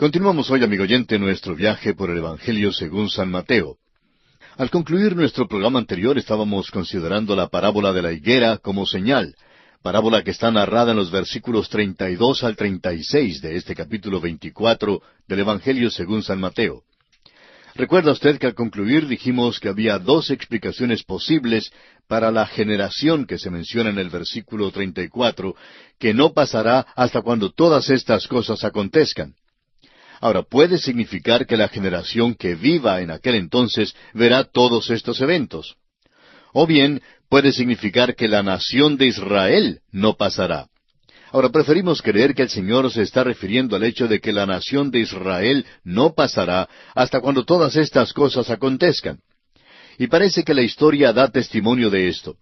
Continuamos hoy, amigo oyente, nuestro viaje por el Evangelio según San Mateo. Al concluir nuestro programa anterior estábamos considerando la parábola de la higuera como señal, parábola que está narrada en los versículos 32 al 36 de este capítulo 24 del Evangelio según San Mateo. Recuerda usted que al concluir dijimos que había dos explicaciones posibles para la generación que se menciona en el versículo 34, que no pasará hasta cuando todas estas cosas acontezcan. Ahora, puede significar que la generación que viva en aquel entonces verá todos estos eventos. O bien, puede significar que la nación de Israel no pasará. Ahora, preferimos creer que el Señor se está refiriendo al hecho de que la nación de Israel no pasará hasta cuando todas estas cosas acontezcan. Y parece que la historia da testimonio de esto.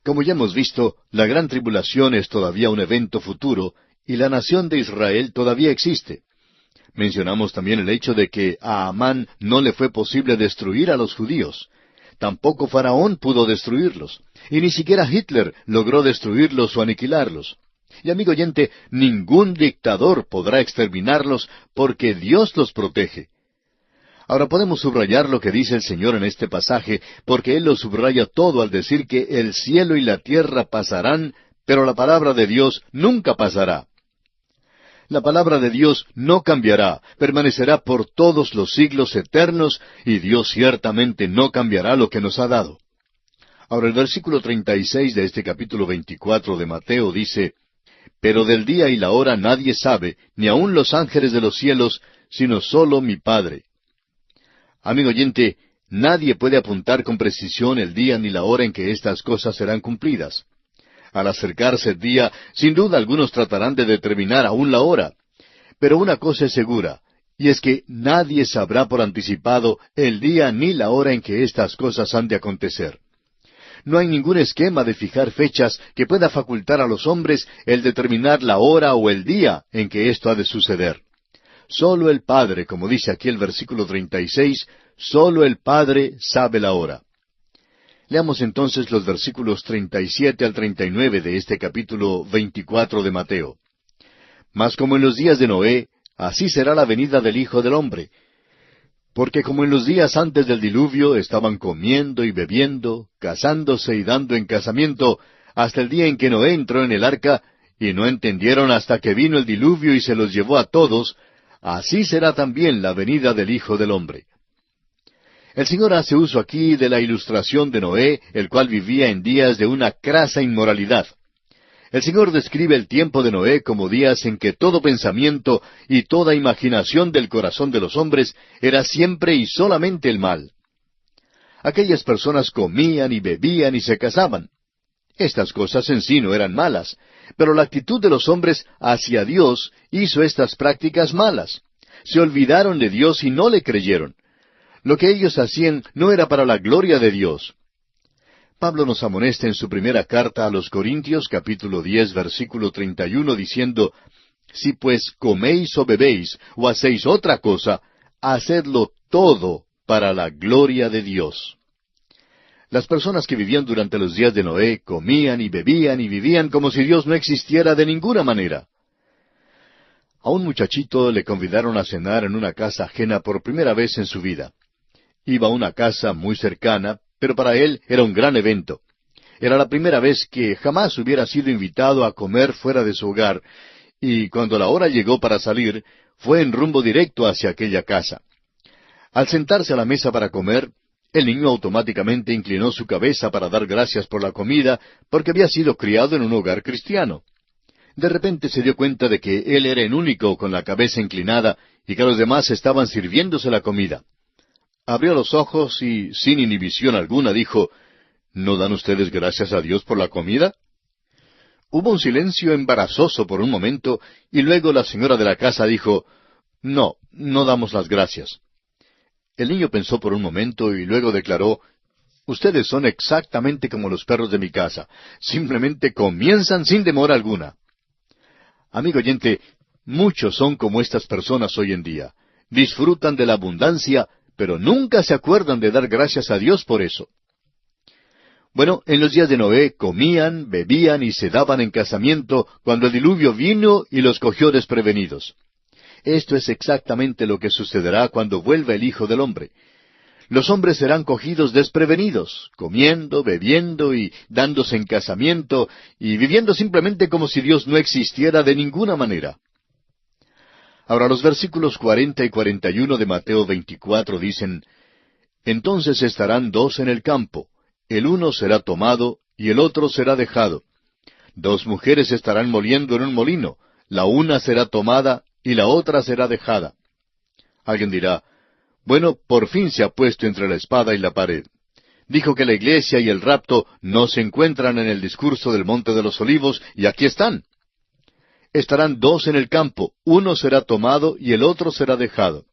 Como ya hemos visto, la gran tribulación es todavía un evento futuro, y la nación de Israel todavía existe. Mencionamos también el hecho de que a Amán no le fue posible destruir a los judíos. Tampoco Faraón pudo destruirlos. Y ni siquiera Hitler logró destruirlos o aniquilarlos. Y amigo oyente, ningún dictador podrá exterminarlos porque Dios los protege. Ahora podemos subrayar lo que dice el Señor en este pasaje, porque Él lo subraya todo al decir que el cielo y la tierra pasarán, pero la palabra de Dios nunca pasará. La palabra de Dios no cambiará, permanecerá por todos los siglos eternos, y Dios ciertamente no cambiará lo que nos ha dado. Ahora el versículo 36 de este capítulo 24 de Mateo dice, «Pero del día y la hora nadie sabe, ni aun los ángeles de los cielos, sino solo mi Padre». Amigo oyente, nadie puede apuntar con precisión el día ni la hora en que estas cosas serán cumplidas. Al acercarse el día, sin duda algunos tratarán de determinar aún la hora. Pero una cosa es segura, y es que nadie sabrá por anticipado el día ni la hora en que estas cosas han de acontecer. No hay ningún esquema de fijar fechas que pueda facultar a los hombres el determinar la hora o el día en que esto ha de suceder. Solo el Padre, como dice aquí el versículo 36, solo el Padre sabe la hora. Leamos entonces los versículos 37 al 39 de este capítulo 24 de Mateo. «Mas como en los días de Noé, así será la venida del Hijo del Hombre. Porque como en los días antes del diluvio estaban comiendo y bebiendo, casándose y dando en casamiento, hasta el día en que Noé entró en el arca, y no entendieron hasta que vino el diluvio y se los llevó a todos, así será también la venida del Hijo del Hombre». El Señor hace uso aquí de la ilustración de Noé, el cual vivía en días de una crasa inmoralidad. El Señor describe el tiempo de Noé como días en que todo pensamiento y toda imaginación del corazón de los hombres era siempre y solamente el mal. Aquellas personas comían y bebían y se casaban. Estas cosas en sí no eran malas, pero la actitud de los hombres hacia Dios hizo estas prácticas malas. Se olvidaron de Dios y no le creyeron. Lo que ellos hacían no era para la gloria de Dios. Pablo nos amonesta en su primera carta a los Corintios, capítulo 10, versículo 31, diciendo, «Si pues coméis o bebéis, o hacéis otra cosa, hacedlo todo para la gloria de Dios». Las personas que vivían durante los días de Noé comían y vivían como si Dios no existiera de ninguna manera. A un muchachito le convidaron a cenar en una casa ajena por primera vez en su vida. Iba a una casa muy cercana, pero para él era un gran evento. Era la primera vez que jamás hubiera sido invitado a comer fuera de su hogar, y cuando la hora llegó para salir, fue en rumbo directo hacia aquella casa. Al sentarse a la mesa para comer, el niño automáticamente inclinó su cabeza para dar gracias por la comida, porque había sido criado en un hogar cristiano. De repente se dio cuenta de que él era el único con la cabeza inclinada y que los demás estaban sirviéndose la comida. Abrió los ojos y, sin inhibición alguna, dijo, «¿No dan ustedes gracias a Dios por la comida?». Hubo un silencio embarazoso por un momento, y luego la señora de la casa dijo, «No, no damos las gracias». El niño pensó por un momento y luego declaró, «Ustedes son exactamente como los perros de mi casa. Simplemente comienzan sin demora alguna». Amigo oyente, muchos son como estas personas hoy en día. Disfrutan de la abundancia, pero nunca se acuerdan de dar gracias a Dios por eso. Bueno, en los días de Noé comían, bebían y se daban en casamiento cuando el diluvio vino y los cogió desprevenidos. Esto es exactamente lo que sucederá cuando vuelva el Hijo del Hombre. Los hombres serán cogidos desprevenidos, comiendo, bebiendo y dándose en casamiento y viviendo simplemente como si Dios no existiera de ninguna manera. Ahora los versículos 40 y 41 de Mateo 24 dicen, Entonces estarán dos en el campo, el uno será tomado y el otro será dejado. Dos mujeres estarán moliendo en un molino, la una será tomada y la otra será dejada. Alguien dirá, bueno, por fin se ha puesto entre la espada y la pared. Dijo que la iglesia y el rapto no se encuentran en el discurso del Monte de los Olivos, y aquí están. Estarán dos en el campo, uno será tomado y el otro será dejado.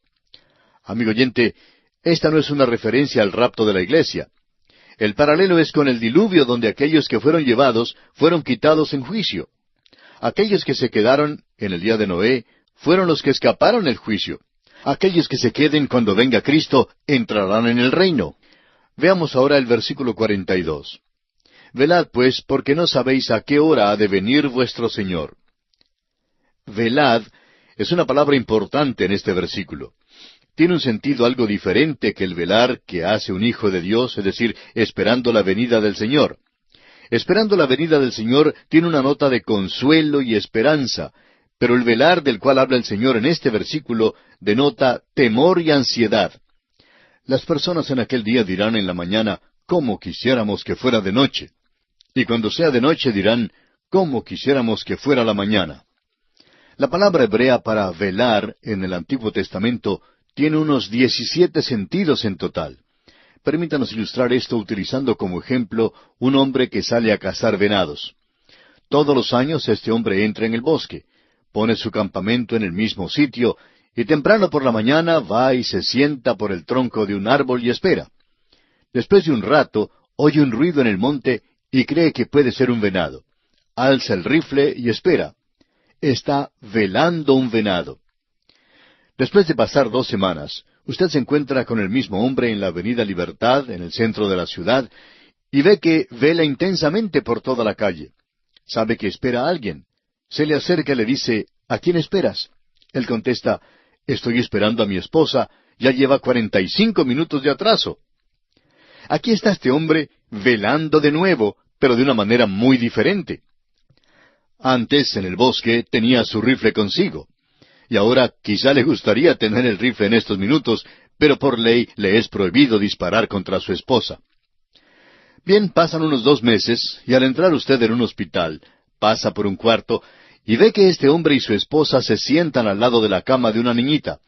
Amigo oyente, esta no es una referencia al rapto de la iglesia. El paralelo es con el diluvio, donde aquellos que fueron llevados fueron quitados en juicio. Aquellos que se quedaron en el día de Noé fueron los que escaparon el juicio. Aquellos que se queden cuando venga Cristo entrarán en el reino. Veamos ahora el versículo 42. Velad pues, porque no sabéis a qué hora ha de venir vuestro Señor. Velad es una palabra importante en este versículo. Tiene un sentido algo diferente que el velar que hace un hijo de Dios, es decir, esperando la venida del Señor. Esperando la venida del Señor tiene una nota de consuelo y esperanza, pero el velar del cual habla el Señor en este versículo denota temor y ansiedad. Las personas en aquel día dirán en la mañana, «¿Cómo quisiéramos que fuera de noche?» Y cuando sea de noche dirán, «¿Cómo quisiéramos que fuera la mañana?» La palabra hebrea para velar en el Antiguo Testamento tiene unos 17 sentidos en total. Permítanos ilustrar esto utilizando como ejemplo un hombre que sale a cazar venados. Todos los años este hombre entra en el bosque, pone su campamento en el mismo sitio, y temprano por la mañana va y se sienta por el tronco de un árbol y espera. Después de un rato, oye un ruido en el monte y cree que puede ser un venado. Alza el rifle y espera. Está velando un venado. Después de pasar 2 semanas, usted se encuentra con el mismo hombre en la Avenida Libertad, en el centro de la ciudad, y ve que vela intensamente por toda la calle. Sabe que espera a alguien. Se le acerca y le dice, «¿A quién esperas?» Él contesta, «Estoy esperando a mi esposa, ya lleva 45 minutos de atraso». Aquí está este hombre velando de nuevo, pero de una manera muy diferente. Antes, en el bosque, tenía su rifle consigo. Y ahora quizá le gustaría tener el rifle en estos minutos, pero por ley le es prohibido disparar contra su esposa. Bien, pasan unos 2 meses, y al entrar usted en un hospital, pasa por un cuarto, y ve que este hombre y su esposa se sientan al lado de la cama de una niñita.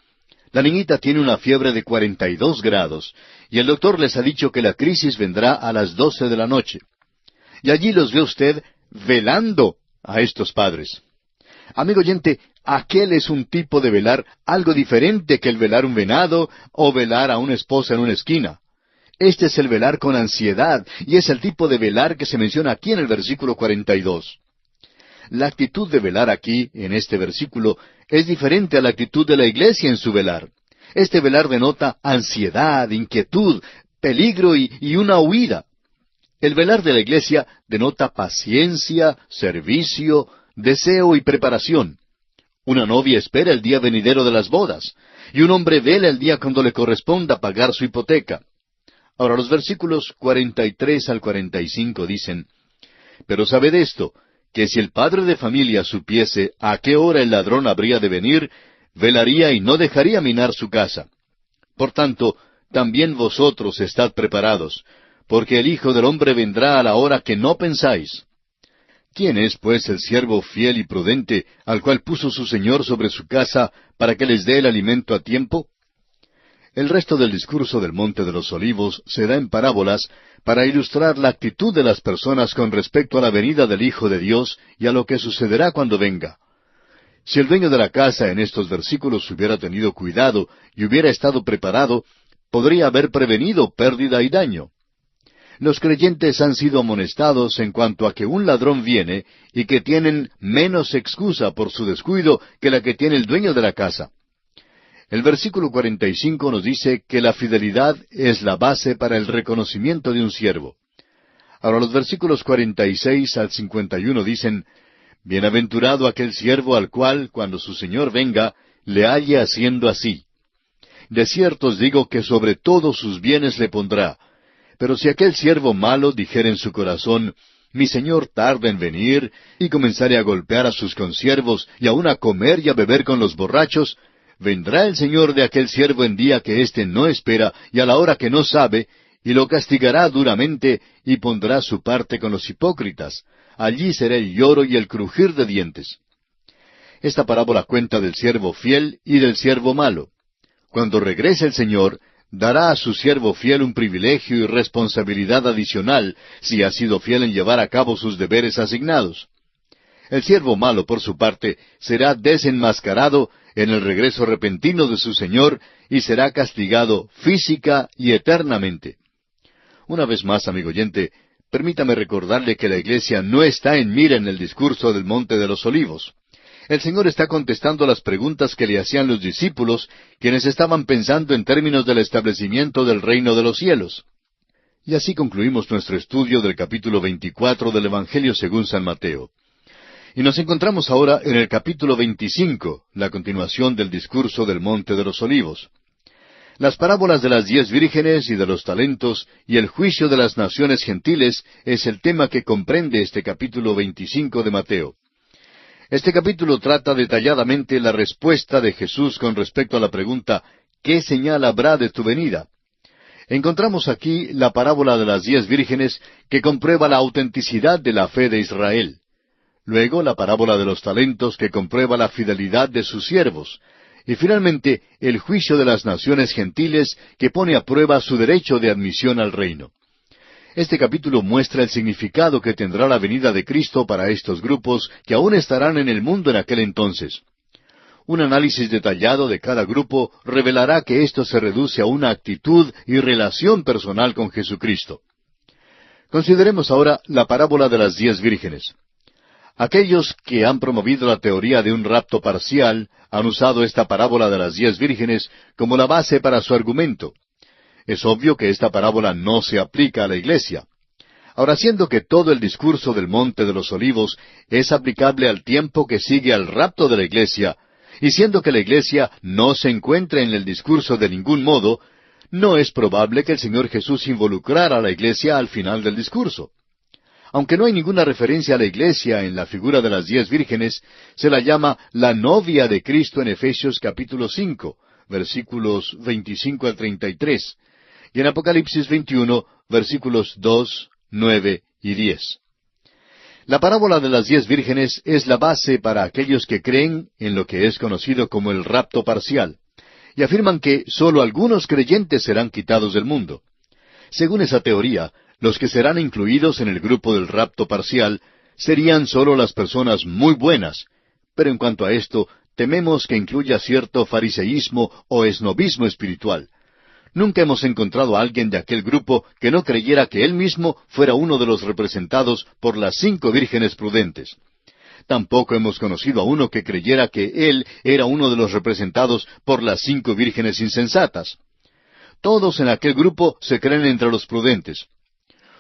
La niñita tiene una fiebre de 42 grados, y el doctor les ha dicho que la crisis vendrá a las 12 de la noche. Y allí los ve usted velando a estos padres. Amigo oyente, aquel es un tipo de velar algo diferente que el velar un venado o velar a una esposa en una esquina. Este es el velar con ansiedad, y es el tipo de velar que se menciona aquí en el versículo 42. La actitud de velar aquí, en este versículo, es diferente a la actitud de la iglesia en su velar. Este velar denota ansiedad, inquietud, peligro y una huida. El velar de la iglesia denota paciencia, servicio, deseo y preparación. Una novia espera el día venidero de las bodas, y un hombre vela el día cuando le corresponda pagar su hipoteca. Ahora los versículos 43 al 45 dicen, «Pero sabed esto, que si el padre de familia supiese a qué hora el ladrón habría de venir, velaría y no dejaría minar su casa. Por tanto, también vosotros estad preparados, porque el Hijo del Hombre vendrá a la hora que no pensáis». ¿Quién es, pues, el siervo fiel y prudente, al cual puso su Señor sobre su casa, para que les dé el alimento a tiempo? El resto del discurso del Monte de los Olivos se da en parábolas para ilustrar la actitud de las personas con respecto a la venida del Hijo de Dios y a lo que sucederá cuando venga. Si el dueño de la casa en estos versículos hubiera tenido cuidado y hubiera estado preparado, podría haber prevenido pérdida y daño. Los creyentes han sido amonestados en cuanto a que un ladrón viene y que tienen menos excusa por su descuido que la que tiene el dueño de la casa. El versículo 45 nos dice que la fidelidad es la base para el reconocimiento de un siervo. Ahora los versículos 46 al 51 dicen, «Bienaventurado aquel siervo al cual, cuando su señor venga, le halle haciendo así. De cierto os digo que sobre todos sus bienes le pondrá. Pero si aquel siervo malo dijere en su corazón, mi señor tarda en venir, y comenzare a golpear a sus consiervos, y aun a comer y a beber con los borrachos, vendrá el señor de aquel siervo en día que éste no espera, y a la hora que no sabe, y lo castigará duramente, y pondrá su parte con los hipócritas. Allí será el lloro y el crujir de dientes. Esta parábola cuenta del siervo fiel y del siervo malo. Cuando regrese el Señor, dará a su siervo fiel un privilegio y responsabilidad adicional si ha sido fiel en llevar a cabo sus deberes asignados. El siervo malo, por su parte, será desenmascarado en el regreso repentino de su Señor y será castigado física y eternamente. Una vez más, amigo oyente, permítame recordarle que la iglesia no está en mira en el discurso del Monte de los Olivos. El Señor está contestando las preguntas que le hacían los discípulos, quienes estaban pensando en términos del establecimiento del reino de los cielos. Y así concluimos nuestro estudio del capítulo 24 del Evangelio según San Mateo. Y nos encontramos ahora en el capítulo 25, la continuación del discurso del Monte de los Olivos. Las parábolas de las 10 vírgenes y de los talentos y el juicio de las naciones gentiles es el tema que comprende este capítulo 25 de Mateo. Este capítulo trata detalladamente la respuesta de Jesús con respecto a la pregunta, ¿qué señal habrá de tu venida? Encontramos aquí la parábola de las 10 vírgenes que comprueba la autenticidad de la fe de Israel. Luego la parábola de los talentos que comprueba la fidelidad de sus siervos. Y finalmente el juicio de las naciones gentiles que pone a prueba su derecho de admisión al reino. Este capítulo muestra el significado que tendrá la venida de Cristo para estos grupos que aún estarán en el mundo en aquel entonces. Un análisis detallado de cada grupo revelará que esto se reduce a una actitud y relación personal con Jesucristo. Consideremos ahora la parábola de las 10 vírgenes. Aquellos que han promovido la teoría de un rapto parcial han usado esta parábola de las 10 vírgenes como la base para su argumento. Es obvio que esta parábola no se aplica a la iglesia. Ahora, siendo que todo el discurso del Monte de los Olivos es aplicable al tiempo que sigue al rapto de la iglesia, y siendo que la iglesia no se encuentra en el discurso de ningún modo, no es probable que el Señor Jesús involucrara a la iglesia al final del discurso. Aunque no hay ninguna referencia a la iglesia en la figura de las 10 vírgenes, se la llama la novia de Cristo en Efesios capítulo 5, versículos 25 al 33, y en Apocalipsis 21, versículos 2, 9 y 10. La parábola de las 10 vírgenes es la base para aquellos que creen en lo que es conocido como el rapto parcial, y afirman que sólo algunos creyentes serán quitados del mundo. Según esa teoría, los que serán incluidos en el grupo del rapto parcial serían sólo las personas muy buenas, pero en cuanto a esto, tememos que incluya cierto fariseísmo o esnobismo espiritual. Nunca hemos encontrado a alguien de aquel grupo que no creyera que él mismo fuera uno de los representados por las 5 vírgenes prudentes. Tampoco hemos conocido a uno que creyera que él era uno de los representados por las 5 vírgenes insensatas. Todos en aquel grupo se creen entre los prudentes.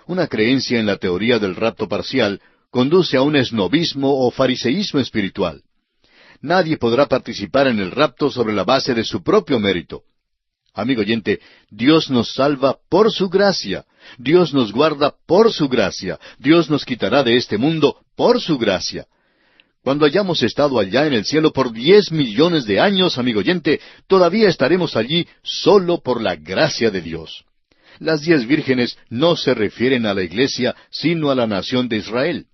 Una creencia en la teoría del rapto parcial conduce a un esnobismo o fariseísmo espiritual. Nadie podrá participar en el rapto sobre la base de su propio mérito. Amigo oyente, Dios nos salva por su gracia. Dios nos guarda por su gracia. Dios nos quitará de este mundo por su gracia. Cuando hayamos estado allá en el cielo por 10 millones de años, amigo oyente, todavía estaremos allí solo por la gracia de Dios. Las 10 vírgenes no se refieren a la iglesia, sino a la nación de Israel.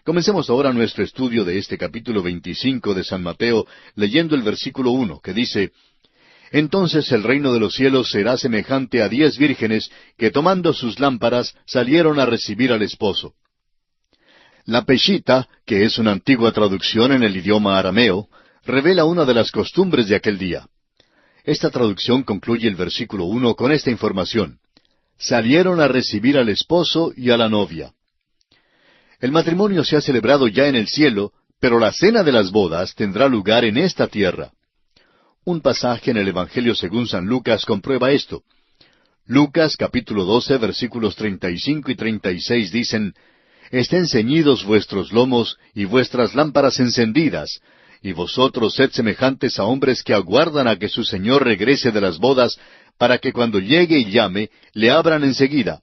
Comencemos ahora nuestro estudio de este capítulo 25 de San Mateo, leyendo el versículo 1, que dice, «Entonces el reino de los cielos será semejante a 10 vírgenes que tomando sus lámparas salieron a recibir al esposo». La Peshita, que es una antigua traducción en el idioma arameo, revela una de las costumbres de aquel día. Esta traducción concluye el versículo 1 con esta información. Salieron a recibir al esposo y a la novia. El matrimonio se ha celebrado ya en el cielo, pero la cena de las bodas tendrá lugar en esta tierra. Un pasaje en el Evangelio según San Lucas comprueba esto. Lucas capítulo 12 versículos 35 y 36 dicen, «Estén ceñidos vuestros lomos y vuestras lámparas encendidas, y vosotros sed semejantes a hombres que aguardan a que su Señor regrese de las bodas, para que cuando llegue y llame, le abran enseguida.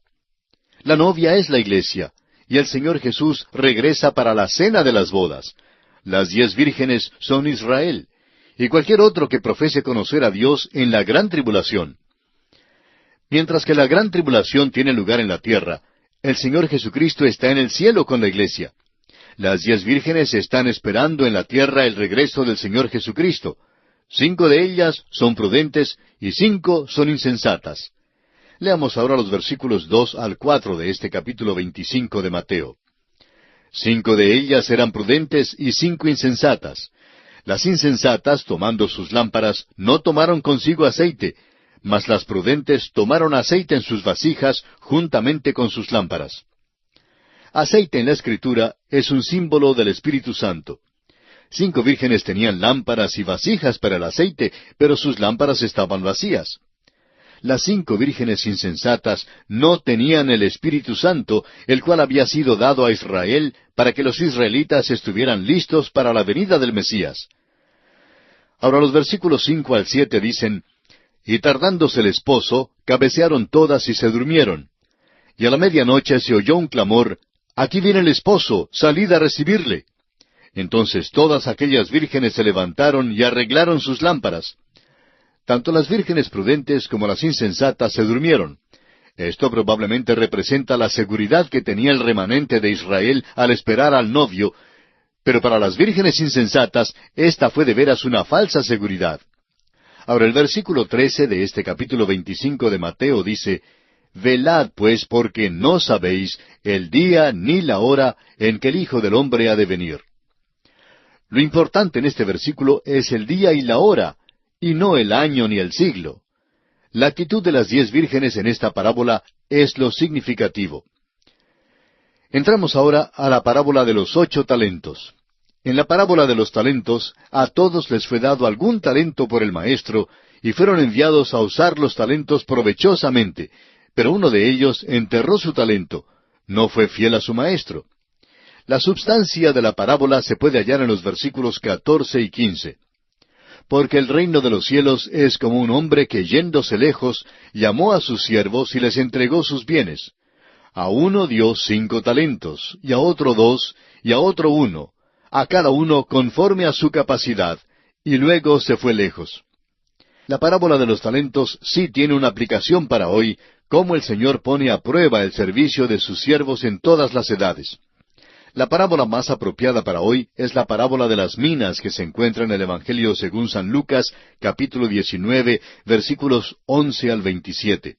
La novia es la iglesia, y el Señor Jesús regresa para la cena de las bodas. Las 10 vírgenes son Israel, y cualquier otro que profese conocer a Dios en la gran tribulación. Mientras que la gran tribulación tiene lugar en la tierra, el Señor Jesucristo está en el cielo con la iglesia. Las 10 vírgenes están esperando en la tierra el regreso del Señor Jesucristo. 5 de ellas son prudentes y 5 son insensatas. Leamos ahora los versículos 2 al 4 de este capítulo 25 de Mateo. 5 de ellas eran prudentes y 5 insensatas. Las insensatas, tomando sus lámparas, no tomaron consigo aceite, mas las prudentes tomaron aceite en sus vasijas juntamente con sus lámparas. Aceite en la Escritura es un símbolo del Espíritu Santo. 5 vírgenes tenían lámparas y vasijas para el aceite, pero sus lámparas estaban vacías. Las 5 vírgenes insensatas no tenían el Espíritu Santo, el cual había sido dado a Israel para que los israelitas estuvieran listos para la venida del Mesías. Ahora los versículos 5 al 7 dicen: Y tardándose el esposo, cabecearon todas y se durmieron. Y a la medianoche se oyó un clamor: Aquí viene el esposo, salid a recibirle. Entonces todas aquellas vírgenes se levantaron y arreglaron sus lámparas. Tanto las vírgenes prudentes como las insensatas se durmieron. Esto probablemente representa la seguridad que tenía el remanente de Israel al esperar al novio, pero para las vírgenes insensatas esta fue de veras una falsa seguridad. Ahora el versículo 13 de este capítulo 25 de Mateo dice: Velad pues, porque no sabéis el día ni la hora en que el Hijo del Hombre ha de venir. Lo importante en este versículo es el día y la hora, y no el año ni el siglo. La actitud de las 10 vírgenes en esta parábola es lo significativo. Entramos ahora a la parábola de los 8 talentos. En la parábola de los talentos, a todos les fue dado algún talento por el maestro, y fueron enviados a usar los talentos provechosamente, pero uno de ellos enterró su talento, no fue fiel a su maestro. La substancia de la parábola se puede hallar en los versículos 14 y 15. Porque el reino de los cielos es como un hombre que, yéndose lejos, llamó a sus siervos y les entregó sus bienes. A uno dio 5 talentos, y a otro 2, y a otro 1, a cada uno conforme a su capacidad, y luego se fue lejos. La parábola de los talentos sí tiene una aplicación para hoy, cómo el Señor pone a prueba el servicio de sus siervos en todas las edades. La parábola más apropiada para hoy es la parábola de las minas que se encuentra en el Evangelio según San Lucas, capítulo 19, versículos 11 al 27.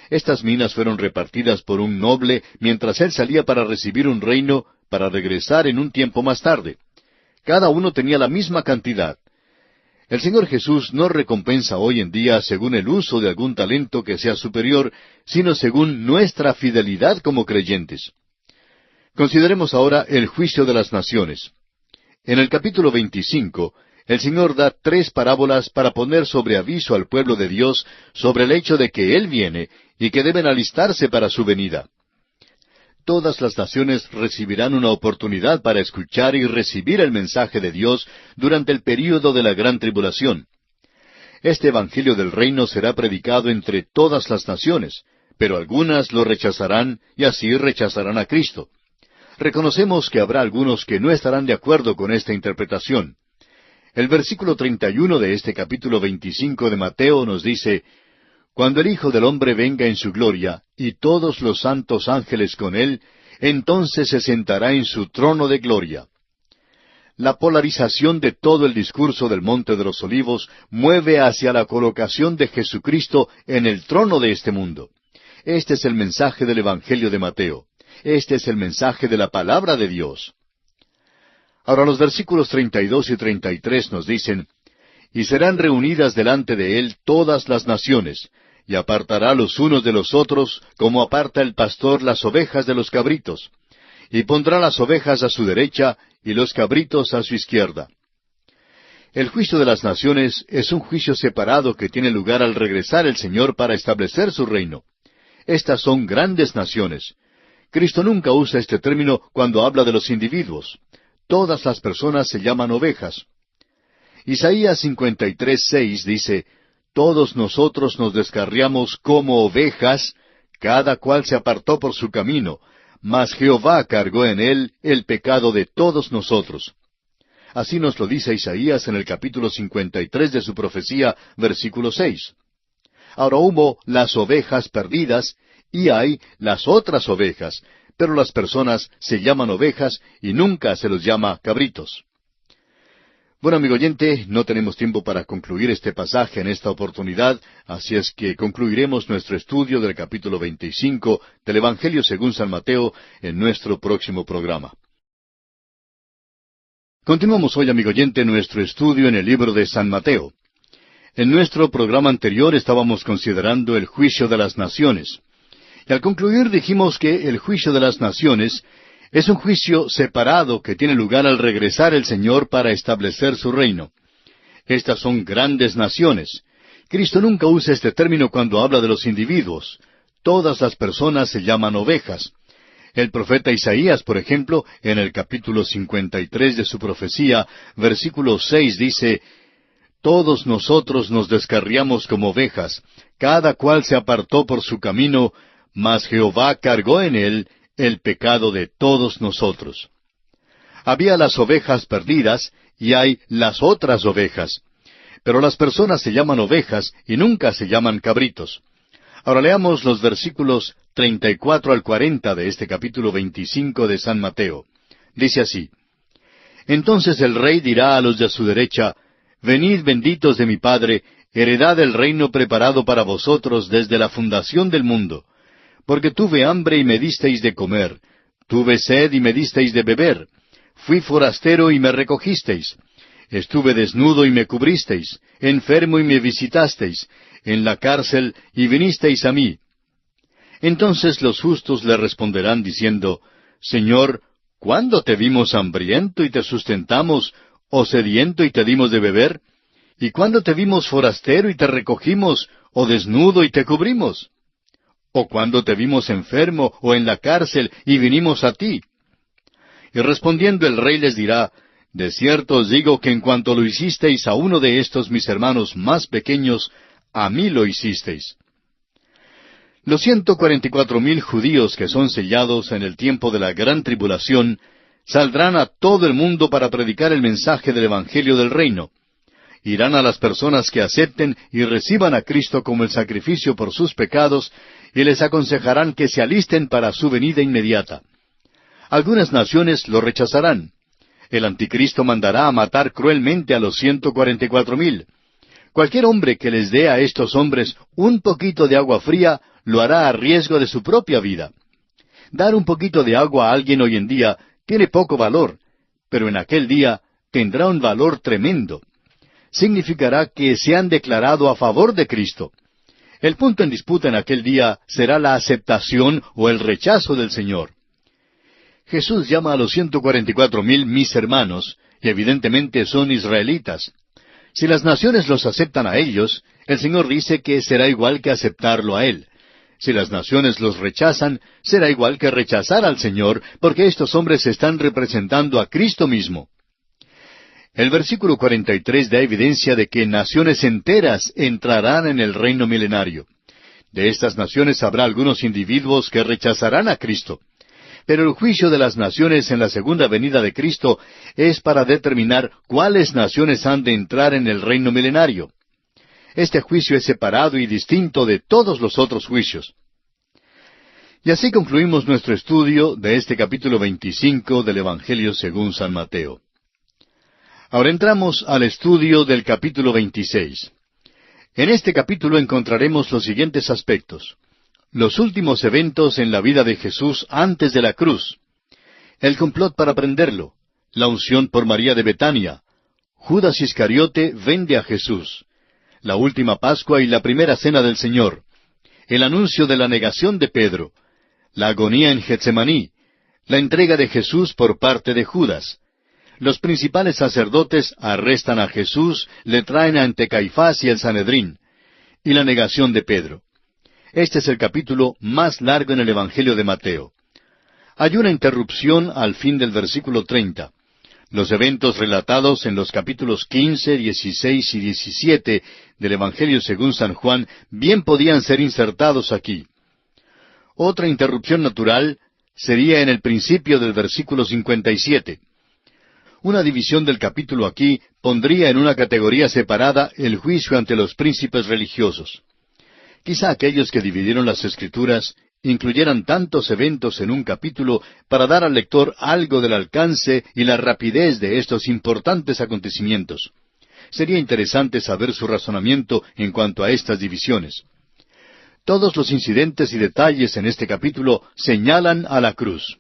Estas minas fueron repartidas por un noble mientras él salía para recibir un reino para regresar en un tiempo más tarde. Cada uno tenía la misma cantidad. El Señor Jesús no recompensa hoy en día según el uso de algún talento que sea superior, sino según nuestra fidelidad como creyentes. Consideremos ahora el juicio de las naciones. En el capítulo 25, el Señor da 3 parábolas para poner sobre aviso al pueblo de Dios sobre el hecho de que Él viene y que deben alistarse para su venida. Todas las naciones recibirán una oportunidad para escuchar y recibir el mensaje de Dios durante el período de la gran tribulación. Este Evangelio del Reino será predicado entre todas las naciones, pero algunas lo rechazarán y así rechazarán a Cristo. Reconocemos que habrá algunos que no estarán de acuerdo con esta interpretación. El versículo 31 de este capítulo 25 de Mateo nos dice: Cuando el Hijo del Hombre venga en su gloria, y todos los santos ángeles con él, entonces se sentará en su trono de gloria. La polarización de todo el discurso del Monte de los Olivos mueve hacia la colocación de Jesucristo en el trono de este mundo. Este es el mensaje del Evangelio de Mateo. Este es el mensaje de la palabra de Dios. Ahora los versículos 32 y 33 nos dicen: Y serán reunidas delante de él todas las naciones, y apartará los unos de los otros, como aparta el pastor las ovejas de los cabritos. Y pondrá las ovejas a su derecha, y los cabritos a su izquierda. El juicio de las naciones es un juicio separado que tiene lugar al regresar el Señor para establecer su reino. Estas son grandes naciones. Cristo nunca usa este término cuando habla de los individuos. Todas las personas se llaman ovejas. Isaías 53:6 dice, Todos nosotros nos descarriamos como ovejas, cada cual se apartó por su camino, mas Jehová cargó en él el pecado de todos nosotros. Así nos lo dice Isaías en el capítulo 53 de su profecía, versículo 6. Ahora hubo las ovejas perdidas, y hay las otras ovejas, pero las personas se llaman ovejas y nunca se los llama cabritos. Bueno, amigo oyente, no tenemos tiempo para concluir este pasaje en esta oportunidad, así es que concluiremos nuestro estudio del capítulo 25 del Evangelio según San Mateo en nuestro próximo programa. Continuamos hoy, amigo oyente, nuestro estudio en el libro de San Mateo. En nuestro programa anterior estábamos considerando el juicio de las naciones. Y al concluir dijimos que el juicio de las naciones es un juicio separado que tiene lugar al regresar el Señor para establecer su reino. Estas son grandes naciones. Cristo nunca usa este término cuando habla de los individuos. Todas las personas se llaman ovejas. El profeta Isaías, por ejemplo, en el capítulo 53 de su profecía, versículo 6 dice, Todos nosotros nos descarriamos como ovejas, cada cual se apartó por su camino, mas Jehová cargó en él el pecado de todos nosotros. Había las ovejas perdidas y hay las otras ovejas. Pero las personas se llaman ovejas y nunca se llaman cabritos. Ahora leamos los versículos 34 al 40 de este capítulo 25 de San Mateo. Dice así, Entonces el rey dirá a los de su derecha, Venid benditos de mi Padre, heredad el reino preparado para vosotros desde la fundación del mundo. Porque tuve hambre y me disteis de comer, tuve sed y me disteis de beber, fui forastero y me recogisteis, estuve desnudo y me cubristeis, enfermo y me visitasteis, en la cárcel y vinisteis a mí. Entonces los justos le responderán diciendo, Señor, ¿cuándo te vimos hambriento y te sustentamos, o sediento y te dimos de beber? ¿Y cuándo te vimos forastero y te recogimos, o desnudo y te cubrimos? ¿O cuándo te vimos enfermo o en la cárcel y vinimos a ti? Y respondiendo el rey les dirá, De cierto os digo que en cuanto lo hicisteis a uno de estos mis hermanos más pequeños, a mí lo hicisteis. Los 144,000 judíos que son sellados en el tiempo de la gran tribulación saldrán a todo el mundo para predicar el mensaje del Evangelio del Reino. Irán a las personas que acepten y reciban a Cristo como el sacrificio por sus pecados y les aconsejarán que se alisten para su venida inmediata. Algunas naciones lo rechazarán. El anticristo mandará a matar cruelmente a los 144,000. Cualquier hombre que les dé a estos hombres un poquito de agua fría lo hará a riesgo de su propia vida. Dar un poquito de agua a alguien hoy en día tiene poco valor, pero en aquel día tendrá un valor tremendo. Significará que se han declarado a favor de Cristo. El punto en disputa en aquel día será la aceptación o el rechazo del Señor. Jesús llama a los 144,000 mis hermanos, y evidentemente son israelitas. Si las naciones los aceptan a ellos, el Señor dice que será igual que aceptarlo a Él. Si las naciones los rechazan, será igual que rechazar al Señor, porque estos hombres están representando a Cristo mismo. El versículo 43 da evidencia de que naciones enteras entrarán en el reino milenario. De estas naciones habrá algunos individuos que rechazarán a Cristo. Pero el juicio de las naciones en la segunda venida de Cristo es para determinar cuáles naciones han de entrar en el reino milenario. Este juicio es separado y distinto de todos los otros juicios. Y así concluimos nuestro estudio de este capítulo 25 del Evangelio según San Mateo. Ahora entramos al estudio del capítulo 26. En este capítulo encontraremos los siguientes aspectos: los últimos eventos en la vida de Jesús antes de la cruz, el complot para prenderlo, la unción por María de Betania, Judas Iscariote vende a Jesús, la última Pascua y la primera cena del Señor, el anuncio de la negación de Pedro, la agonía en Getsemaní, la entrega de Jesús por parte de Judas. Los principales sacerdotes arrestan a Jesús, le traen ante Caifás y el Sanedrín, y la negación de Pedro. Este es el capítulo más largo en el Evangelio de Mateo. Hay una interrupción al fin del versículo 30. Los eventos relatados en los capítulos 15, 16 y 17 del Evangelio según San Juan bien podían ser insertados aquí. Otra interrupción natural sería en el principio del versículo 57. Una división del capítulo aquí pondría en una categoría separada el juicio ante los príncipes religiosos. Quizá aquellos que dividieron las Escrituras incluyeran tantos eventos en un capítulo para dar al lector algo del alcance y la rapidez de estos importantes acontecimientos. Sería interesante saber su razonamiento en cuanto a estas divisiones. Todos los incidentes y detalles en este capítulo señalan a la cruz.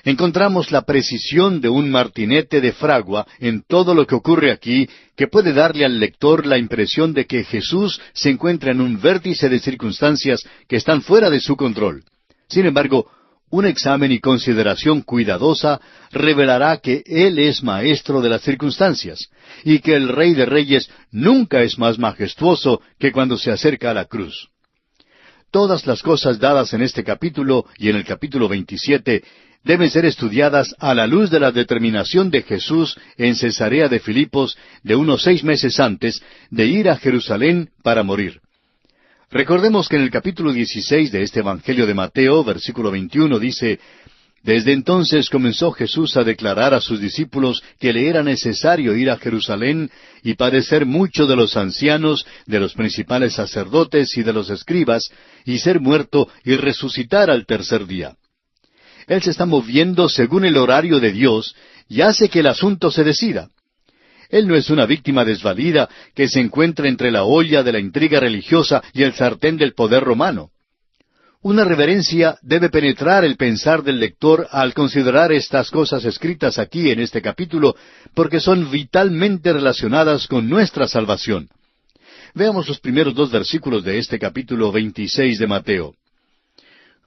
Encontramos la precisión de un martinete de fragua en todo lo que ocurre aquí, que puede darle al lector la impresión de que Jesús se encuentra en un vértice de circunstancias que están fuera de su control. Sin embargo, un examen y consideración cuidadosa revelará que Él es maestro de las circunstancias, y que el Rey de Reyes nunca es más majestuoso que cuando se acerca a la cruz. Todas las cosas dadas en este capítulo y en el capítulo 27 deben ser estudiadas a la luz de la determinación de Jesús en Cesarea de Filipos de unos 6 meses antes de ir a Jerusalén para morir. Recordemos que en el capítulo 16 de este Evangelio de Mateo, versículo 21, dice: «Desde entonces comenzó Jesús a declarar a sus discípulos que le era necesario ir a Jerusalén y padecer mucho de los ancianos, de los principales sacerdotes y de los escribas, y ser muerto y resucitar al tercer día». Él se está moviendo según el horario de Dios y hace que el asunto se decida. Él no es una víctima desvalida que se encuentra entre la olla de la intriga religiosa y el sartén del poder romano. Una reverencia debe penetrar el pensar del lector al considerar estas cosas escritas aquí en este capítulo, porque son vitalmente relacionadas con nuestra salvación. Veamos los primeros 2 versículos de este capítulo 26 de Mateo.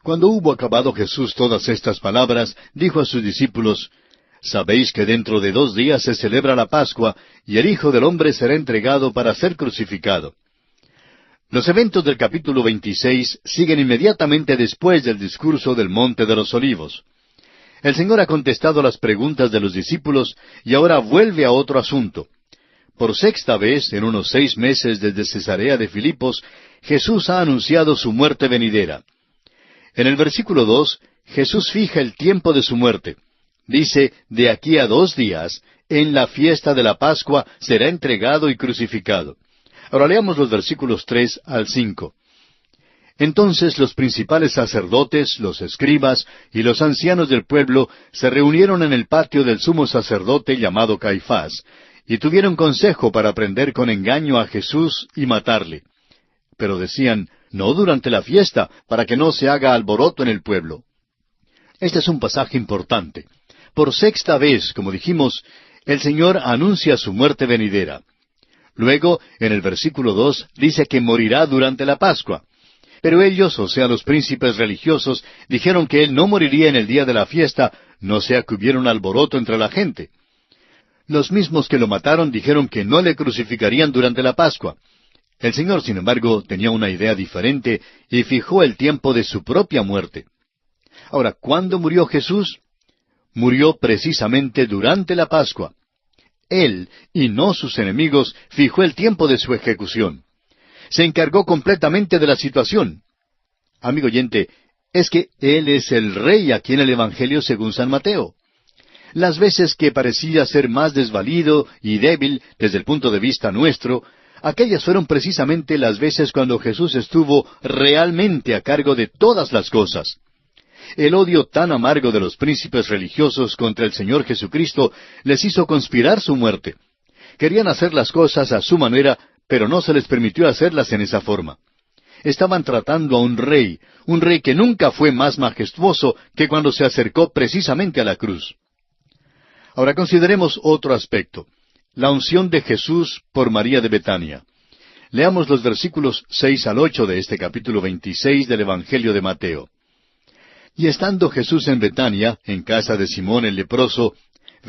Cuando hubo acabado Jesús todas estas palabras, dijo a sus discípulos: «Sabéis que dentro de 2 días se celebra la Pascua, y el Hijo del Hombre será entregado para ser crucificado». Los eventos del capítulo 26 siguen inmediatamente después del discurso del Monte de los Olivos. El Señor ha contestado las preguntas de los discípulos y ahora vuelve a otro asunto. Por 6ª vez, en unos 6 meses desde Cesarea de Filipos, Jesús ha anunciado su muerte venidera. En el versículo 2, Jesús fija el tiempo de su muerte. Dice: «De aquí a 2 días, en la fiesta de la Pascua, será entregado y crucificado». Ahora leamos los versículos 3 al 5. Entonces los principales sacerdotes, los escribas y los ancianos del pueblo se reunieron en el patio del sumo sacerdote llamado Caifás, y tuvieron consejo para prender con engaño a Jesús y matarle. Pero decían: «No durante la fiesta, para que no se haga alboroto en el pueblo». Este es un pasaje importante. Por 6ª vez, como dijimos, el Señor anuncia su muerte venidera. Luego, en el versículo 2, dice que morirá durante la Pascua. Pero ellos, o sea, los príncipes religiosos, dijeron que Él no moriría en el día de la fiesta, no sea que hubiera un alboroto entre la gente. Los mismos que lo mataron dijeron que no le crucificarían durante la Pascua. El Señor, sin embargo, tenía una idea diferente y fijó el tiempo de su propia muerte. Ahora, ¿cuándo murió Jesús? Murió precisamente durante la Pascua. Él, y no sus enemigos, fijó el tiempo de su ejecución. Se encargó completamente de la situación. Amigo oyente, es que Él es el Rey aquí en el Evangelio según San Mateo. Las veces que parecía ser más desvalido y débil desde el punto de vista nuestro, aquellas fueron precisamente las veces cuando Jesús estuvo realmente a cargo de todas las cosas. El odio tan amargo de los príncipes religiosos contra el Señor Jesucristo les hizo conspirar su muerte. Querían hacer las cosas a su manera, pero no se les permitió hacerlas en esa forma. Estaban tratando a un rey que nunca fue más majestuoso que cuando se acercó precisamente a la cruz. Ahora consideremos otro aspecto: la unción de Jesús por María de Betania. Leamos los versículos 6 al 8 de este capítulo 26 del Evangelio de Mateo. «Y estando Jesús en Betania, en casa de Simón el leproso,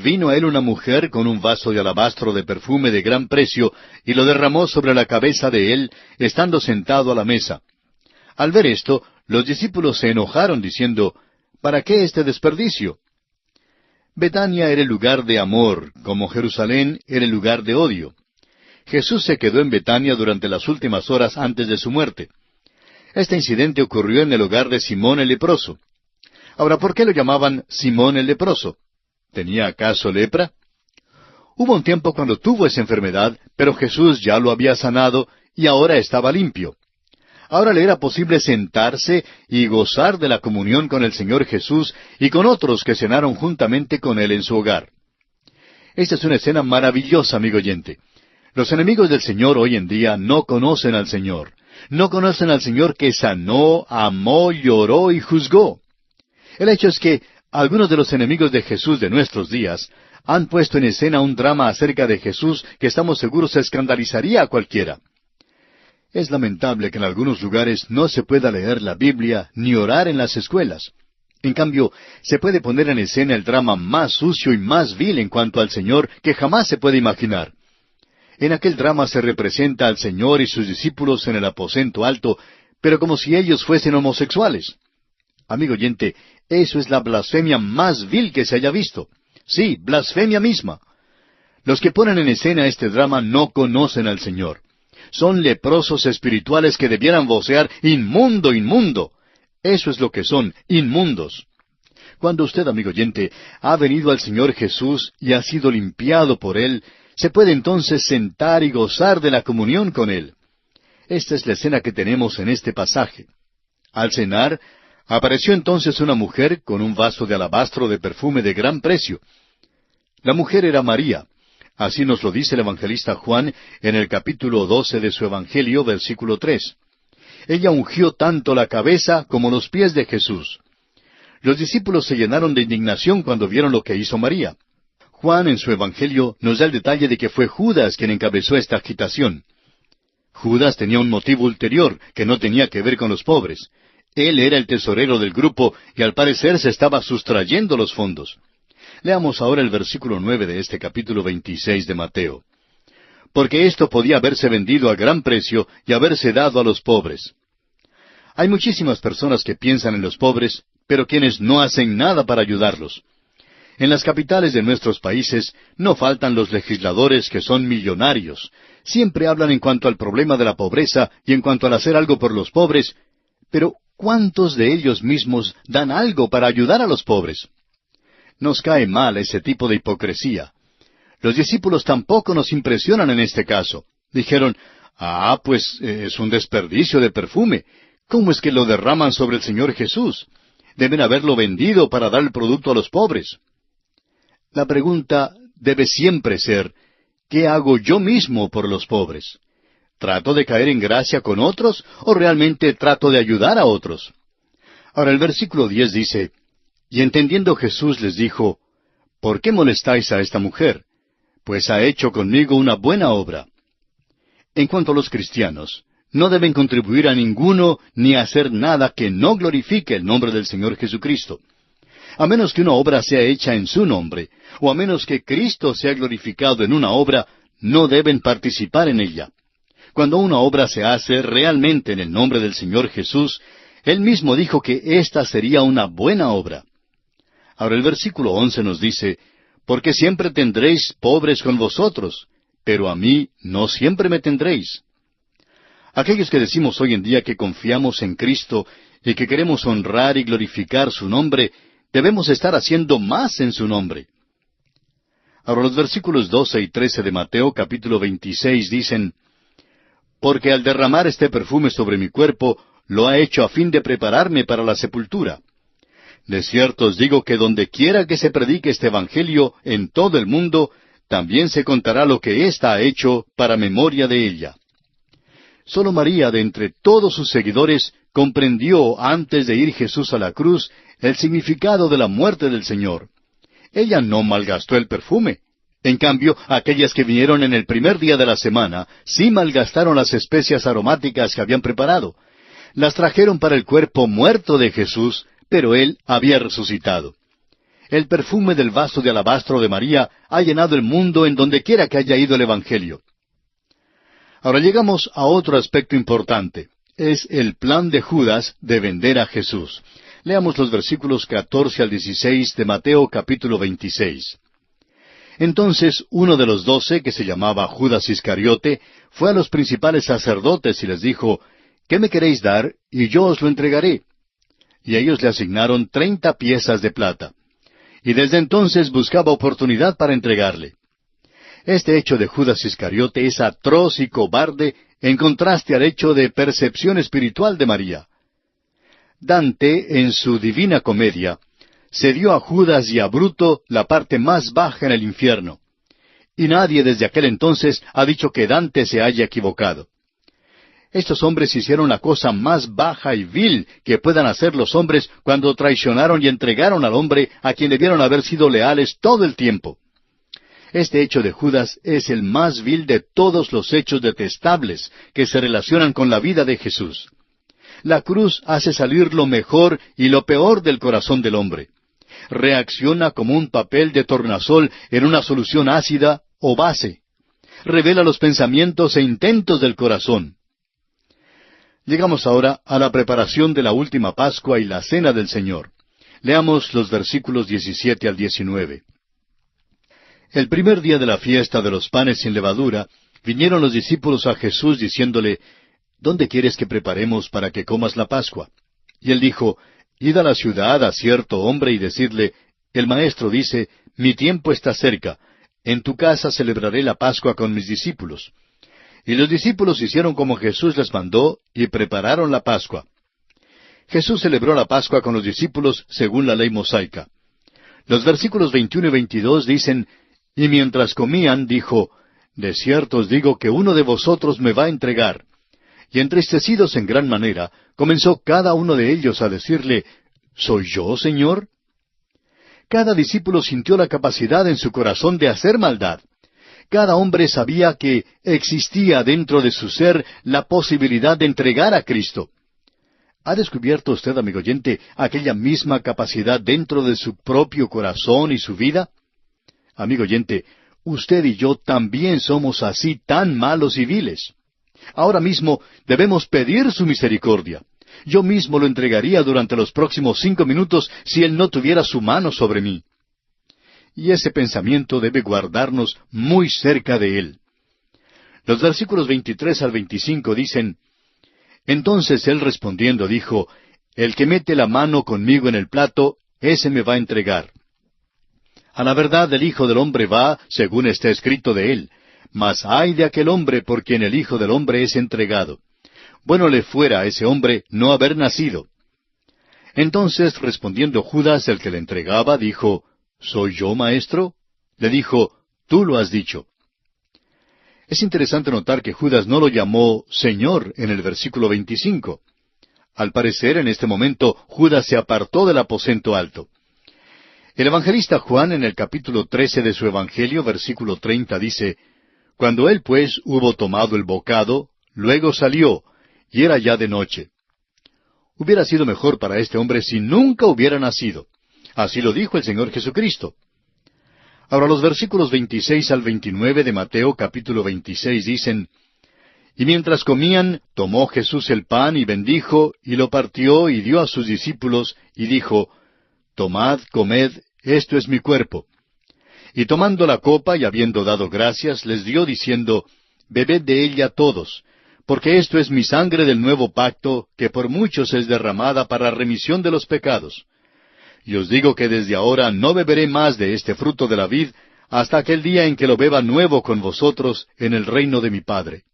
vino a él una mujer con un vaso de alabastro de perfume de gran precio, y lo derramó sobre la cabeza de él, estando sentado a la mesa. Al ver esto, los discípulos se enojaron, diciendo: «¿Para qué este desperdicio?». Betania era el lugar de amor, como Jerusalén era el lugar de odio. Jesús se quedó en Betania durante las últimas horas antes de su muerte. Este incidente ocurrió en el hogar de Simón el leproso. Ahora, ¿por qué lo llamaban Simón el leproso? ¿Tenía acaso lepra? Hubo un tiempo cuando tuvo esa enfermedad, pero Jesús ya lo había sanado y ahora estaba limpio. Ahora le era posible sentarse y gozar de la comunión con el Señor Jesús y con otros que cenaron juntamente con Él en su hogar. Esta es una escena maravillosa, amigo oyente. Los enemigos del Señor hoy en día no conocen al Señor. No conocen al Señor que sanó, amó, lloró y juzgó. El hecho es que algunos de los enemigos de Jesús de nuestros días han puesto en escena un drama acerca de Jesús que estamos seguros escandalizaría a cualquiera. Es lamentable que en algunos lugares no se pueda leer la Biblia ni orar en las escuelas. En cambio, se puede poner en escena el drama más sucio y más vil en cuanto al Señor que jamás se puede imaginar. En aquel drama se representa al Señor y sus discípulos en el aposento alto, pero como si ellos fuesen homosexuales. Amigo oyente, eso es la blasfemia más vil que se haya visto. Sí, blasfemia misma. Los que ponen en escena este drama no conocen al Señor. Son leprosos espirituales que debieran vocear: inmundo, inmundo. Eso es lo que son, inmundos. Cuando usted, amigo oyente, ha venido al Señor Jesús y ha sido limpiado por Él, se puede entonces sentar y gozar de la comunión con Él. Esta es la escena que tenemos en este pasaje. Al cenar, apareció entonces una mujer con un vaso de alabastro de perfume de gran precio. La mujer era María. Así nos lo dice el evangelista Juan en el capítulo 12 de su Evangelio, versículo 3. Ella ungió tanto la cabeza como los pies de Jesús. Los discípulos se llenaron de indignación cuando vieron lo que hizo María. Juan en su Evangelio nos da el detalle de que fue Judas quien encabezó esta agitación. Judas tenía un motivo ulterior que no tenía que ver con los pobres. Él era el tesorero del grupo y al parecer se estaba sustrayendo los fondos. Leamos ahora el versículo 9 de este capítulo 26 de Mateo. Porque esto podía haberse vendido a gran precio y haberse dado a los pobres. Hay muchísimas personas que piensan en los pobres, pero quienes no hacen nada para ayudarlos. En las capitales de nuestros países no faltan los legisladores que son millonarios. Siempre hablan en cuanto al problema de la pobreza y en cuanto al hacer algo por los pobres, pero ¿cuántos de ellos mismos dan algo para ayudar a los pobres? Nos cae mal ese tipo de hipocresía. Los discípulos tampoco nos impresionan en este caso. Dijeron: pues es un desperdicio de perfume. ¿Cómo es que lo derraman sobre el Señor Jesús? Deben haberlo vendido para dar el producto a los pobres. La pregunta debe siempre ser: ¿qué hago yo mismo por los pobres? ¿Trato de caer en gracia con otros o realmente trato de ayudar a otros? Ahora el versículo 10 dice: Y entendiendo Jesús les dijo: ¿Por qué molestáis a esta mujer? Pues ha hecho conmigo una buena obra. En cuanto a los cristianos, no deben contribuir a ninguno ni hacer nada que no glorifique el nombre del Señor Jesucristo. A menos que una obra sea hecha en su nombre, o a menos que Cristo sea glorificado en una obra, no deben participar en ella. Cuando una obra se hace realmente en el nombre del Señor Jesús, Él mismo dijo que esta sería una buena obra. Ahora el versículo 11 nos dice: Porque siempre tendréis pobres con vosotros, pero a mí no siempre me tendréis. Aquellos que decimos hoy en día que confiamos en Cristo y que queremos honrar y glorificar su nombre, debemos estar haciendo más en su nombre. Ahora los versículos 12 y 13 de Mateo capítulo 26 dicen: Porque al derramar este perfume sobre mi cuerpo, lo ha hecho a fin de prepararme para la sepultura. De cierto os digo que donde quiera que se predique este evangelio en todo el mundo, también se contará lo que ésta ha hecho para memoria de ella. Solo María, de entre todos sus seguidores, comprendió antes de ir Jesús a la cruz el significado de la muerte del Señor. Ella no malgastó el perfume. En cambio, aquellas que vinieron en el primer día de la semana, sí malgastaron las especias aromáticas que habían preparado. Las trajeron para el cuerpo muerto de Jesús, pero Él había resucitado. El perfume del vaso de alabastro de María ha llenado el mundo en donde quiera que haya ido el Evangelio. Ahora llegamos a otro aspecto importante. Es el plan de Judas de vender a Jesús. Leamos los versículos 14 al 16 de Mateo capítulo 26. Entonces uno de los 12, que se llamaba Judas Iscariote, fue a los principales sacerdotes y les dijo, ¿qué me queréis dar? Y yo os lo entregaré. Y ellos le asignaron 30 piezas de plata. Y desde entonces buscaba oportunidad para entregarle. Este hecho de Judas Iscariote es atroz y cobarde en contraste al hecho de percepción espiritual de María. Dante, en su Divina Comedia, cedió a Judas y a Bruto la parte más baja en el infierno. Y nadie desde aquel entonces ha dicho que Dante se haya equivocado. Estos hombres hicieron la cosa más baja y vil que puedan hacer los hombres cuando traicionaron y entregaron al hombre a quien debieron haber sido leales todo el tiempo. Este hecho de Judas es el más vil de todos los hechos detestables que se relacionan con la vida de Jesús. La cruz hace salir lo mejor y lo peor del corazón del hombre. Reacciona como un papel de tornasol en una solución ácida o base. Revela los pensamientos e intentos del corazón. Llegamos ahora a la preparación de la última Pascua y la Cena del Señor. Leamos los versículos 17 al 19. El primer día de la fiesta de los panes sin levadura, vinieron los discípulos a Jesús diciéndole, ¿dónde quieres que preparemos para que comas la Pascua? Y él dijo, id a la ciudad a cierto hombre y decidle, el Maestro dice, mi tiempo está cerca, en tu casa celebraré la Pascua con mis discípulos. Y los discípulos hicieron como Jesús les mandó y prepararon la Pascua. Jesús celebró la Pascua con los discípulos según la ley mosaica. Los versículos 21 y 22 dicen, y mientras comían, dijo, de cierto os digo que uno de vosotros me va a entregar. Y entristecidos en gran manera, comenzó cada uno de ellos a decirle, ¿soy yo, Señor? Cada discípulo sintió la capacidad en su corazón de hacer maldad. Cada hombre sabía que existía dentro de su ser la posibilidad de entregar a Cristo. ¿Ha descubierto usted, amigo oyente, aquella misma capacidad dentro de su propio corazón y su vida? Amigo oyente, usted y yo también somos así tan malos y viles. Ahora mismo debemos pedir su misericordia. Yo mismo lo entregaría durante los próximos 5 minutos si Él no tuviera su mano sobre mí. Y ese pensamiento debe guardarnos muy cerca de Él. Los versículos 23 al 25 dicen, entonces Él respondiendo dijo, el que mete la mano conmigo en el plato, ese me va a entregar. A la verdad el Hijo del Hombre va, según está escrito de Él, mas ay de aquel hombre por quien el Hijo del Hombre es entregado. Bueno le fuera a ese hombre no haber nacido. Entonces, respondiendo Judas, el que le entregaba, dijo, ¿soy yo, maestro? Le dijo, tú lo has dicho. Es interesante notar que Judas no lo llamó Señor en el versículo 25. Al parecer, en este momento, Judas se apartó del aposento alto. El evangelista Juan, en el capítulo 13 de su Evangelio, versículo 30, dice, cuando él pues hubo tomado el bocado, luego salió, y era ya de noche. Hubiera sido mejor para este hombre si nunca hubiera nacido. Así lo dijo el Señor Jesucristo. Ahora los versículos 26 al 29 de Mateo capítulo 26 dicen, y mientras comían, tomó Jesús el pan y bendijo, y lo partió y dio a sus discípulos, y dijo, tomad, comed, esto es mi cuerpo. Y tomando la copa y habiendo dado gracias, les dio diciendo, bebed de ella todos, porque esto es mi sangre del nuevo pacto, que por muchos es derramada para remisión de los pecados. Y os digo que desde ahora no beberé más de este fruto de la vid, hasta aquel día en que lo beba nuevo con vosotros en el reino de mi Padre.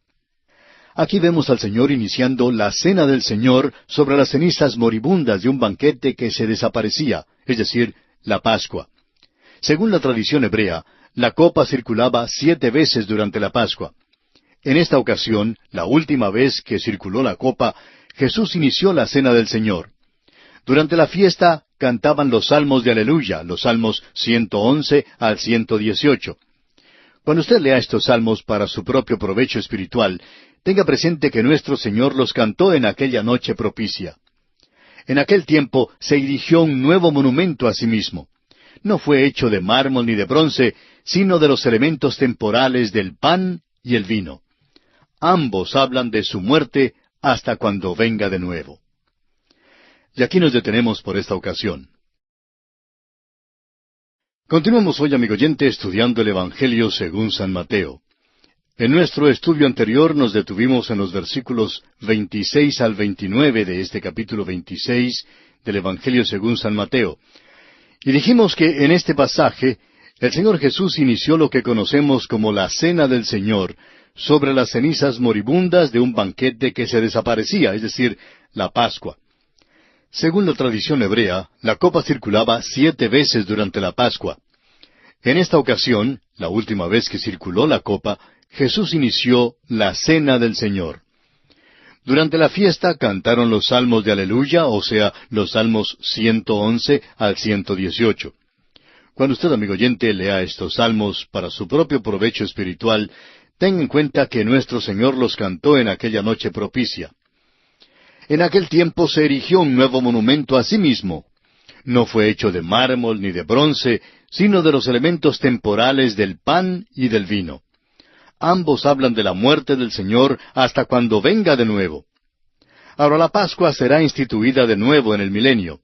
Aquí vemos al Señor iniciando la cena del Señor sobre las cenizas moribundas de un banquete que se desaparecía, es decir, la Pascua. Según la tradición hebrea, la copa circulaba 7 veces durante la Pascua. En esta ocasión, la última vez que circuló la copa, Jesús inició la cena del Señor. Durante la fiesta cantaban los salmos de Aleluya, los salmos 111 al 118. Cuando usted lea estos salmos para su propio provecho espiritual, tenga presente que nuestro Señor los cantó en aquella noche propicia. En aquel tiempo se erigió un nuevo monumento a sí mismo. No fue hecho de mármol ni de bronce, sino de los elementos temporales del pan y el vino. Ambos hablan de su muerte hasta cuando venga de nuevo. Y aquí nos detenemos por esta ocasión. Continuamos hoy, amigo oyente, estudiando el Evangelio según San Mateo. En nuestro estudio anterior nos detuvimos en los versículos 26 al 29 de este capítulo 26 del Evangelio según San Mateo. Y dijimos que en este pasaje el Señor Jesús inició lo que conocemos como la Cena del Señor sobre las cenizas moribundas de un banquete que se desaparecía, es decir, la Pascua. Según la tradición hebrea, la copa circulaba 7 veces durante la Pascua. En esta ocasión, la última vez que circuló la copa, Jesús inició la Cena del Señor. Durante la fiesta cantaron los salmos de Aleluya, o sea, los salmos 111 al 118. Cuando usted, amigo oyente, lea estos salmos para su propio provecho espiritual, tenga en cuenta que nuestro Señor los cantó en aquella noche propicia. En aquel tiempo se erigió un nuevo monumento a sí mismo. No fue hecho de mármol ni de bronce, sino de los elementos temporales del pan y del vino. Ambos hablan de la muerte del Señor hasta cuando venga de nuevo. Ahora la Pascua será instituida de nuevo en el milenio.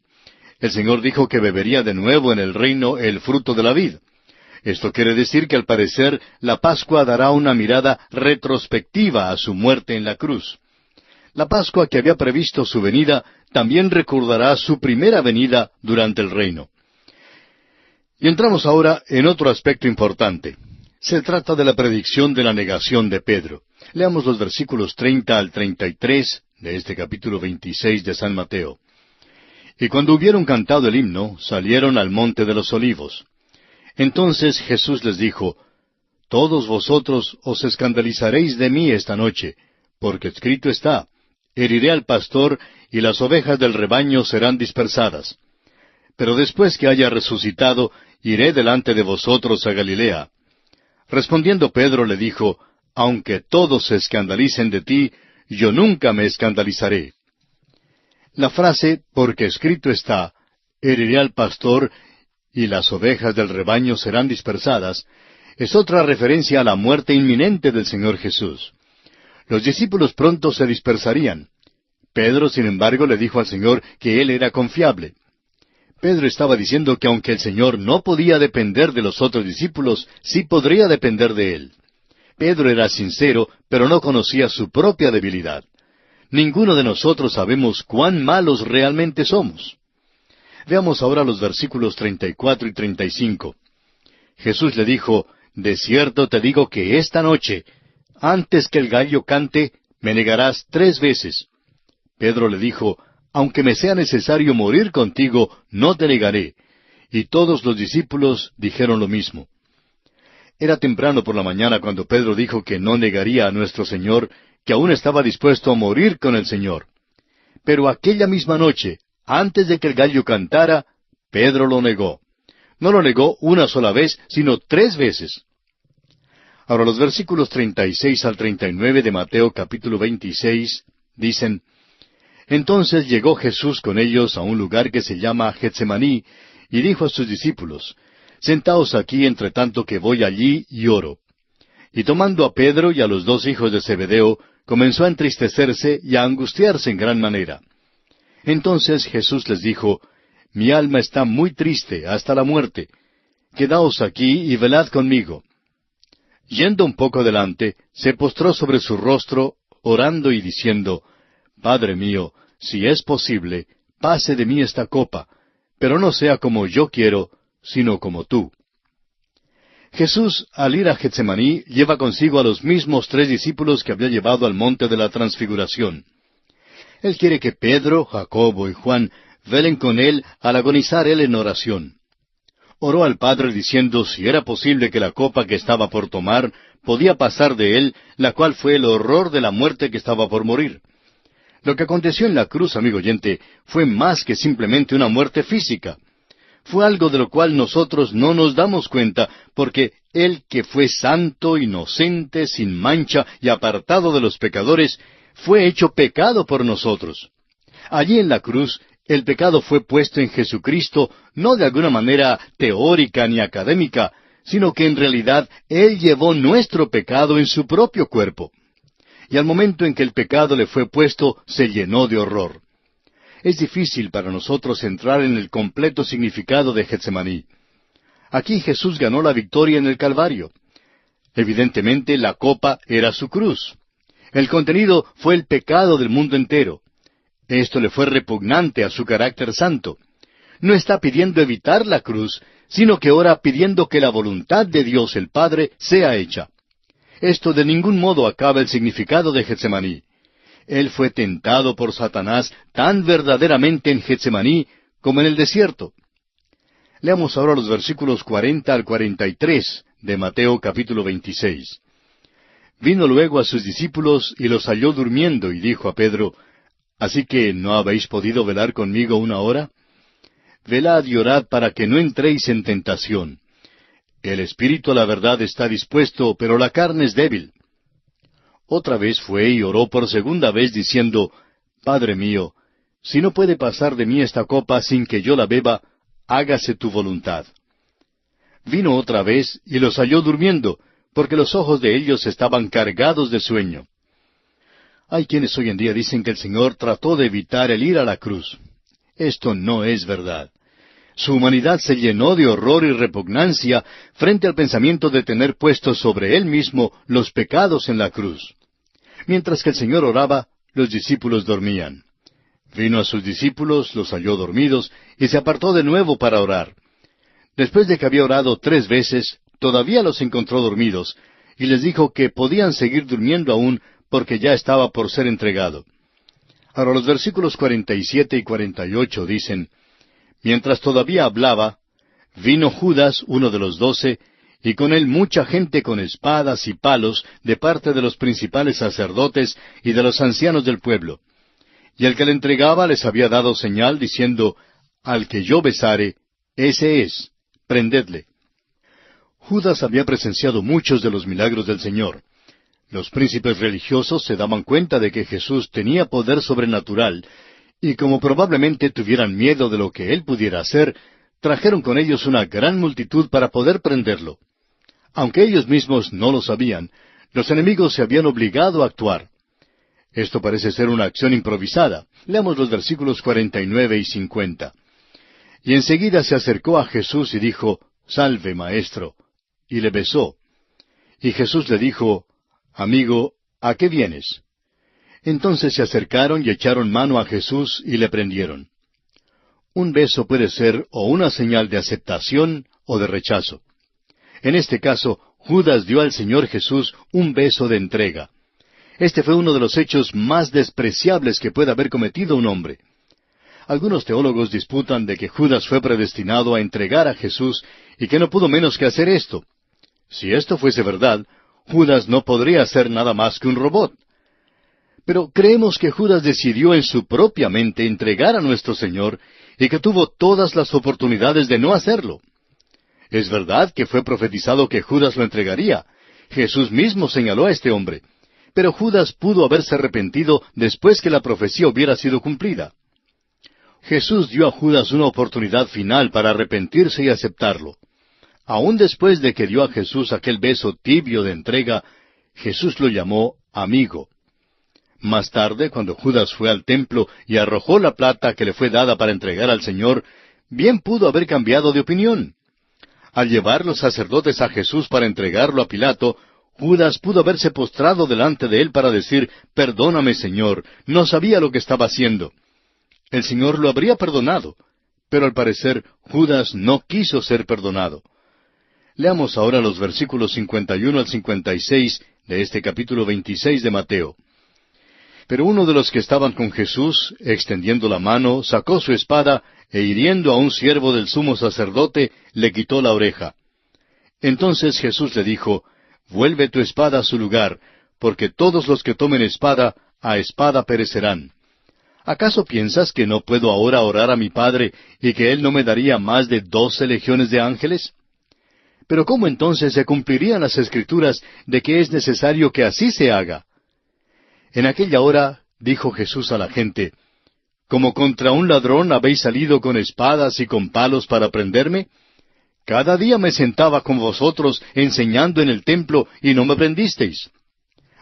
El Señor dijo que bebería de nuevo en el reino el fruto de la vid. Esto quiere decir que al parecer la Pascua dará una mirada retrospectiva a su muerte en la cruz. La Pascua que había previsto su venida también recordará su primera venida durante el reino. Y entramos ahora en otro aspecto importante. Se trata de la predicción de la negación de Pedro. Leamos los versículos 30 al 33 de este capítulo 26 de San Mateo. Y cuando hubieron cantado el himno, salieron al monte de los olivos. Entonces Jesús les dijo, Todos vosotros os escandalizaréis de mí esta noche, porque escrito está, heriré al pastor, y las ovejas del rebaño serán dispersadas. Pero después que haya resucitado, iré delante de vosotros a Galilea. Respondiendo Pedro le dijo, Aunque todos se escandalicen de ti, yo nunca me escandalizaré. La frase, porque escrito está, heriré al pastor, y las ovejas del rebaño serán dispersadas, es otra referencia a la muerte inminente del Señor Jesús. Los discípulos pronto se dispersarían. Pedro, sin embargo, le dijo al Señor que Él era confiable. Pedro estaba diciendo que aunque el Señor no podía depender de los otros discípulos, sí podría depender de Él. Pedro era sincero, pero no conocía su propia debilidad. Ninguno de nosotros sabemos cuán malos realmente somos. Veamos ahora los versículos 34 y 35. Jesús le dijo, De cierto te digo que esta noche, antes que el gallo cante, me negarás 3 veces. Pedro le dijo, Aunque me sea necesario morir contigo, no te negaré. Y todos los discípulos dijeron lo mismo. Era temprano por la mañana cuando Pedro dijo que no negaría a nuestro Señor, que aún estaba dispuesto a morir con el Señor. Pero aquella misma noche, antes de que el gallo cantara, Pedro lo negó. No lo negó una sola vez, sino 3 veces. Ahora los versículos 36 al 39 de Mateo capítulo 26 dicen, Entonces llegó Jesús con ellos a un lugar que se llama Getsemaní, y dijo a sus discípulos, Sentaos aquí entre tanto que voy allí y oro. Y tomando a Pedro y a los 2 hijos de Zebedeo, comenzó a entristecerse y a angustiarse en gran manera. Entonces Jesús les dijo, Mi alma está muy triste hasta la muerte. Quedaos aquí y velad conmigo. Yendo un poco adelante, se postró sobre su rostro, orando y diciendo, Padre mío, si es posible, pase de mí esta copa, pero no sea como yo quiero, sino como tú. Jesús, al ir a Getsemaní, lleva consigo a los mismos 3 discípulos que había llevado al monte de la Transfiguración. Él quiere que Pedro, Jacobo y Juan velen con él al agonizar él en oración. Oró al Padre diciendo si era posible que la copa que estaba por tomar podía pasar de él, la cual fue el horror de la muerte que estaba por morir. Lo que aconteció en la cruz, amigo oyente, fue más que simplemente una muerte física. Fue algo de lo cual nosotros no nos damos cuenta, porque Él que fue santo, inocente, sin mancha y apartado de los pecadores, fue hecho pecado por nosotros. Allí en la cruz, el pecado fue puesto en Jesucristo, no de alguna manera teórica ni académica, sino que en realidad Él llevó nuestro pecado en su propio cuerpo. Y al momento en que el pecado le fue puesto, se llenó de horror. es difícil para nosotros entrar en el completo significado de Getsemaní. Aquí Jesús ganó la victoria en el Calvario. Evidentemente, la copa era su cruz. El contenido fue el pecado del mundo entero. Esto le fue repugnante a su carácter santo. No está pidiendo evitar la cruz, sino que ora pidiendo que la voluntad de Dios el Padre sea hecha. Esto de ningún modo acaba el significado de Getsemaní. Él fue tentado por Satanás tan verdaderamente en Getsemaní como en el desierto. Leamos ahora los versículos 40 al 43 de Mateo capítulo 26. Vino luego a sus discípulos y los halló durmiendo, y dijo a Pedro, ¿así que no habéis podido velar conmigo una hora? Velad y orad para que no entréis en tentación. El espíritu a la verdad está dispuesto, pero la carne es débil. Otra vez fue y oró por segunda vez, diciendo, Padre mío, si no puede pasar de mí esta copa sin que yo la beba, hágase tu voluntad. Vino otra vez y los halló durmiendo, porque los ojos de ellos estaban cargados de sueño. Hay quienes hoy en día dicen que el Señor trató de evitar el ir a la cruz. Esto no es verdad. Su humanidad se llenó de horror y repugnancia frente al pensamiento de tener puestos sobre Él mismo los pecados en la cruz. Mientras que el Señor oraba, los discípulos dormían. Vino a sus discípulos, los halló dormidos, y se apartó de nuevo para orar. Después de que había orado 3 veces, todavía los encontró dormidos, y les dijo que podían seguir durmiendo aún, porque ya estaba por ser entregado. Ahora los versículos 47 y 48 dicen, Mientras todavía hablaba, vino Judas, uno de los 12, y con él mucha gente con espadas y palos de parte de los principales sacerdotes y de los ancianos del pueblo. Y el que le entregaba les había dado señal, diciendo, Al que yo besare, ese es, prendedle. Judas había presenciado muchos de los milagros del Señor. Los príncipes religiosos se daban cuenta de que Jesús tenía poder sobrenatural, y como probablemente tuvieran miedo de lo que Él pudiera hacer, trajeron con ellos una gran multitud para poder prenderlo. Aunque ellos mismos no lo sabían, los enemigos se habían obligado a actuar. Esto parece ser una acción improvisada. Leamos los versículos 49 y 50. Y enseguida se acercó a Jesús y dijo, Salve, Maestro, y le besó. Y Jesús le dijo, Amigo, ¿a qué vienes? Entonces se acercaron y echaron mano a Jesús y le prendieron. Un beso puede ser o una señal de aceptación o de rechazo. En este caso, Judas dio al Señor Jesús un beso de entrega. Este fue uno de los hechos más despreciables que puede haber cometido un hombre. Algunos teólogos disputan de que Judas fue predestinado a entregar a Jesús y que no pudo menos que hacer esto. Si esto fuese verdad, Judas no podría ser nada más que un robot. Pero creemos que Judas decidió en su propia mente entregar a nuestro Señor y que tuvo todas las oportunidades de no hacerlo. Es verdad que fue profetizado que Judas lo entregaría. Jesús mismo señaló a este hombre. Pero Judas pudo haberse arrepentido después que la profecía hubiera sido cumplida. Jesús dio a Judas una oportunidad final para arrepentirse y aceptarlo. Aún después de que dio a Jesús aquel beso tibio de entrega, Jesús lo llamó amigo. Más tarde, cuando Judas fue al templo y arrojó la plata que le fue dada para entregar al Señor, bien pudo haber cambiado de opinión. Al llevar los sacerdotes a Jesús para entregarlo a Pilato, Judas pudo haberse postrado delante de él para decir, Perdóname, Señor, no sabía lo que estaba haciendo. El Señor lo habría perdonado, pero al parecer Judas no quiso ser perdonado. Leamos ahora los versículos 51 al 56 de este capítulo 26 de Mateo. Pero uno de los que estaban con Jesús, extendiendo la mano, sacó su espada, e hiriendo a un siervo del sumo sacerdote, le quitó la oreja. Entonces Jesús le dijo, Vuelve tu espada a su lugar, porque todos los que tomen espada, a espada perecerán. ¿Acaso piensas que no puedo ahora orar a mi Padre, y que Él no me daría más de 12 legiones de ángeles? Pero ¿cómo entonces se cumplirían las Escrituras de que es necesario que así se haga? En aquella hora dijo Jesús a la gente, ¿Como contra un ladrón habéis salido con espadas y con palos para prenderme? Cada día me sentaba con vosotros enseñando en el templo y no me prendisteis.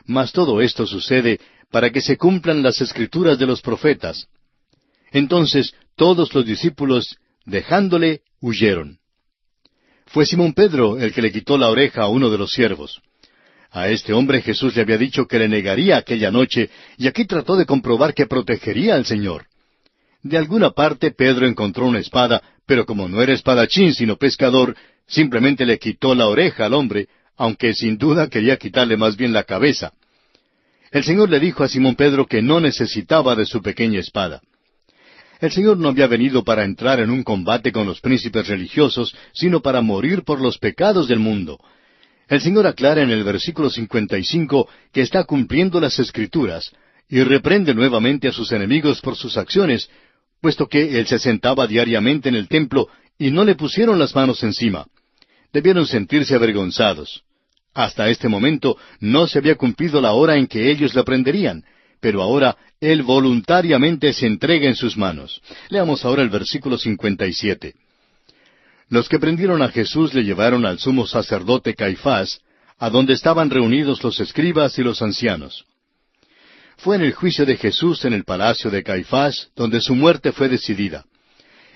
Mas todo esto sucede para que se cumplan las Escrituras de los profetas. Entonces todos los discípulos, dejándole, huyeron. Fue Simón Pedro el que le quitó la oreja a uno de los siervos. A este hombre Jesús le había dicho que le negaría aquella noche, y aquí trató de comprobar que protegería al Señor. De alguna parte Pedro encontró una espada, pero como no era espadachín sino pescador, simplemente le quitó la oreja al hombre, aunque sin duda quería quitarle más bien la cabeza. El Señor le dijo a Simón Pedro que no necesitaba de su pequeña espada. El Señor no había venido para entrar en un combate con los príncipes religiosos, sino para morir por los pecados del mundo. El Señor aclara en el versículo 55 que está cumpliendo las Escrituras, y reprende nuevamente a sus enemigos por sus acciones, puesto que Él se sentaba diariamente en el templo y no le pusieron las manos encima. Debieron sentirse avergonzados. Hasta este momento no se había cumplido la hora en que ellos le prenderían, pero ahora Él voluntariamente se entrega en sus manos. Leamos ahora el versículo 57. Los que prendieron a Jesús le llevaron al sumo sacerdote Caifás, a donde estaban reunidos los escribas y los ancianos. Fue en el juicio de Jesús en el palacio de Caifás donde su muerte fue decidida.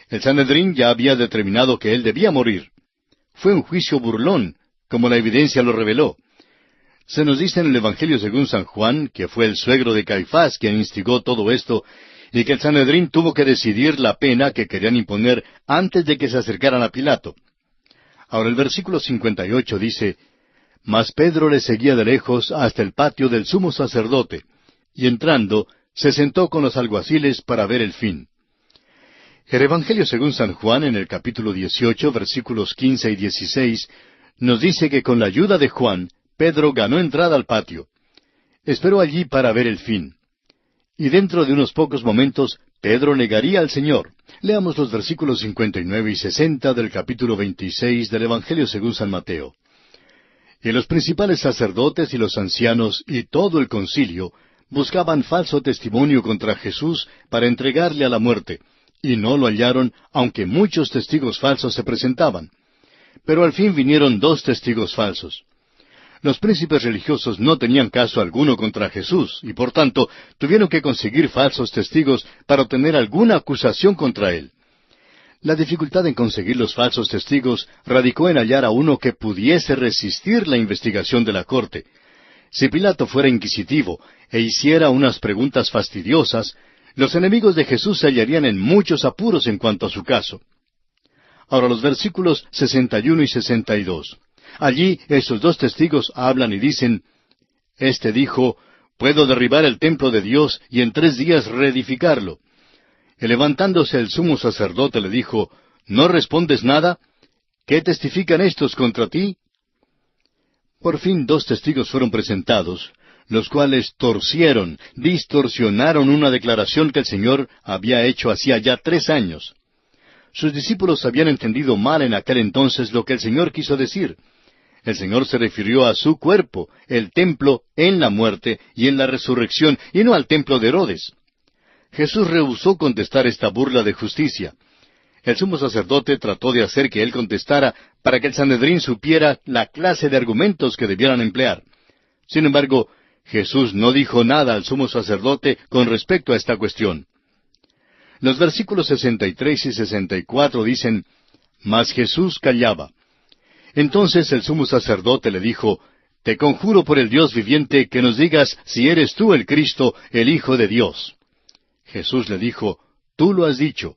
El Sanedrín ya había determinado que él debía morir. Fue un juicio burlón, como la evidencia lo reveló. Se nos dice en el Evangelio según San Juan que fue el suegro de Caifás quien instigó todo esto, y que el Sanedrín tuvo que decidir la pena que querían imponer antes de que se acercaran a Pilato. Ahora el versículo 58 dice, Mas Pedro le seguía de lejos hasta el patio del sumo sacerdote, y entrando, se sentó con los alguaciles para ver el fin. El Evangelio según San Juan, en el capítulo 18, versículos 15 y 16, nos dice que con la ayuda de Juan, Pedro ganó entrada al patio. Esperó allí para ver el fin. Y dentro de unos pocos momentos, Pedro negaría al Señor. Leamos los versículos 59 y 60 del capítulo 26 del Evangelio según San Mateo. Y los principales sacerdotes y los ancianos y todo el concilio buscaban falso testimonio contra Jesús para entregarle a la muerte, y no lo hallaron, aunque muchos testigos falsos se presentaban. Pero al fin vinieron 2 testigos falsos. Los príncipes religiosos no tenían caso alguno contra Jesús, y por tanto tuvieron que conseguir falsos testigos para obtener alguna acusación contra él. La dificultad en conseguir los falsos testigos radicó en hallar a uno que pudiese resistir la investigación de la corte. Si Pilato fuera inquisitivo e hiciera unas preguntas fastidiosas, los enemigos de Jesús se hallarían en muchos apuros en cuanto a su caso. Ahora los versículos 61 y 62. Allí esos 2 testigos hablan y dicen, Este dijo, Puedo derribar el templo de Dios y en 3 días reedificarlo. Y levantándose el sumo sacerdote le dijo, ¿No respondes nada? ¿Qué testifican estos contra ti? Por fin 2 testigos fueron presentados, los cuales distorsionaron una declaración que el Señor había hecho hacía ya 3 años. Sus discípulos habían entendido mal en aquel entonces lo que el Señor quiso decir. El Señor se refirió a su cuerpo, el templo, en la muerte y en la resurrección, y no al templo de Herodes. Jesús rehusó contestar esta burla de justicia. El sumo sacerdote trató de hacer que él contestara para que el Sanedrín supiera la clase de argumentos que debieran emplear. Sin embargo, Jesús no dijo nada al sumo sacerdote con respecto a esta cuestión. Los versículos 63 y 64 dicen, Mas Jesús callaba. Entonces el sumo sacerdote le dijo, Te conjuro por el Dios viviente que nos digas si eres tú el Cristo, el Hijo de Dios. Jesús le dijo, Tú lo has dicho.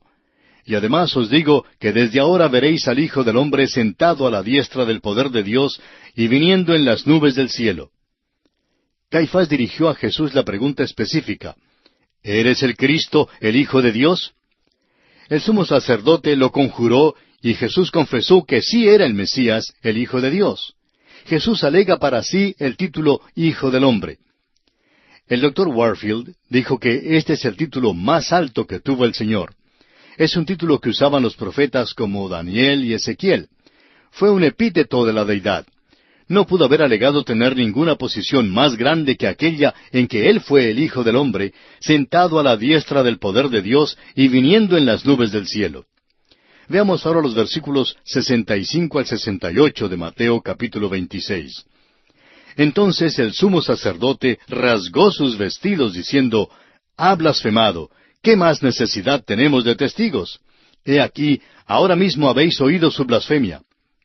Y además os digo que desde ahora veréis al Hijo del Hombre sentado a la diestra del poder de Dios y viniendo en las nubes del cielo. Caifás dirigió a Jesús la pregunta específica, ¿Eres el Cristo, el Hijo de Dios? El sumo sacerdote lo conjuró y Jesús confesó que sí era el Mesías, el Hijo de Dios. Jesús alega para sí el título Hijo del Hombre. El doctor Warfield dijo que este es el título más alto que tuvo el Señor. Es un título que usaban los profetas como Daniel y Ezequiel. Fue un epíteto de la deidad. No pudo haber alegado tener ninguna posición más grande que aquella en que Él fue el Hijo del Hombre, sentado a la diestra del poder de Dios y viniendo en las nubes del cielo. Veamos ahora los versículos 65 al 68 de Mateo capítulo 26. Entonces el sumo sacerdote rasgó sus vestidos diciendo, Ha blasfemado, ¿Qué más necesidad tenemos de testigos? He aquí, ahora mismo habéis oído su blasfemia.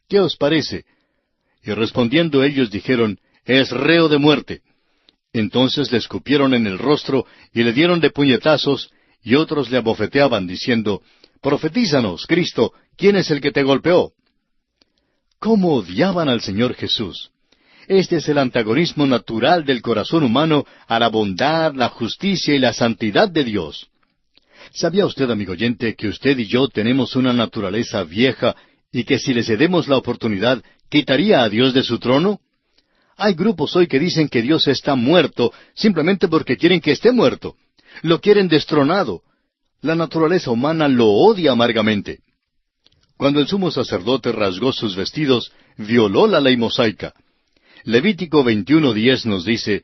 ¿Qué os parece? Y respondiendo ellos dijeron, es reo de muerte. Entonces le escupieron en el rostro y le dieron de puñetazos, y otros le abofeteaban, diciendo, Profetízanos, Cristo, ¿quién es el que te golpeó? ¿Cómo odiaban al Señor Jesús? Este es el antagonismo natural del corazón humano a la bondad, la justicia y la santidad de Dios. ¿Sabía usted, amigo oyente, que usted y yo tenemos una naturaleza vieja y que si le cedemos la oportunidad, quitaría a Dios de su trono? Hay grupos hoy que dicen que Dios está muerto simplemente porque quieren que esté muerto. Lo quieren destronado. La naturaleza humana lo odia amargamente. Cuando el sumo sacerdote rasgó sus vestidos, violó la ley mosaica. Levítico 21:10 nos dice,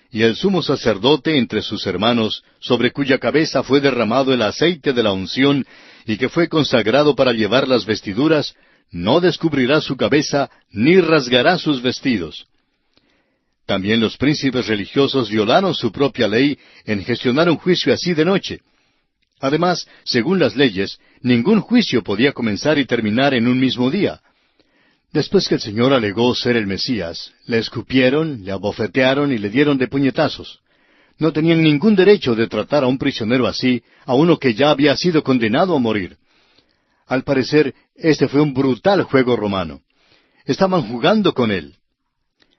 y el sumo sacerdote entre sus hermanos, sobre cuya cabeza fue derramado el aceite de la unción, y que fue consagrado para llevar las vestiduras, no descubrirá su cabeza, ni rasgará sus vestidos. También los príncipes religiosos violaron su propia ley en gestionar un juicio así de noche. Además, según las leyes, ningún juicio podía comenzar y terminar en un mismo día. Después que el Señor alegó ser el Mesías, le escupieron, le abofetearon y le dieron de puñetazos. No tenían ningún derecho de tratar a un prisionero así, a uno que ya había sido condenado a morir. Al parecer, este fue un brutal juego romano. Estaban jugando con él.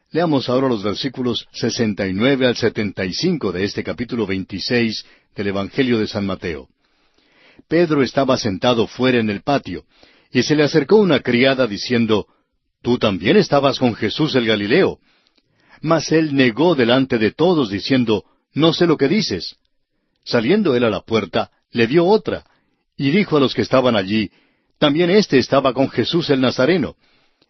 Leamos ahora los versículos 69 al 75 de este capítulo 26 del Evangelio de San Mateo. Pedro estaba sentado fuera en el patio, y se le acercó una criada diciendo, «Tú también estabas con Jesús el Galileo». Mas él negó delante de todos, diciendo, «No sé lo que dices». Saliendo él a la puerta, le dio otra, y dijo a los que estaban allí, «También éste estaba con Jesús el Nazareno».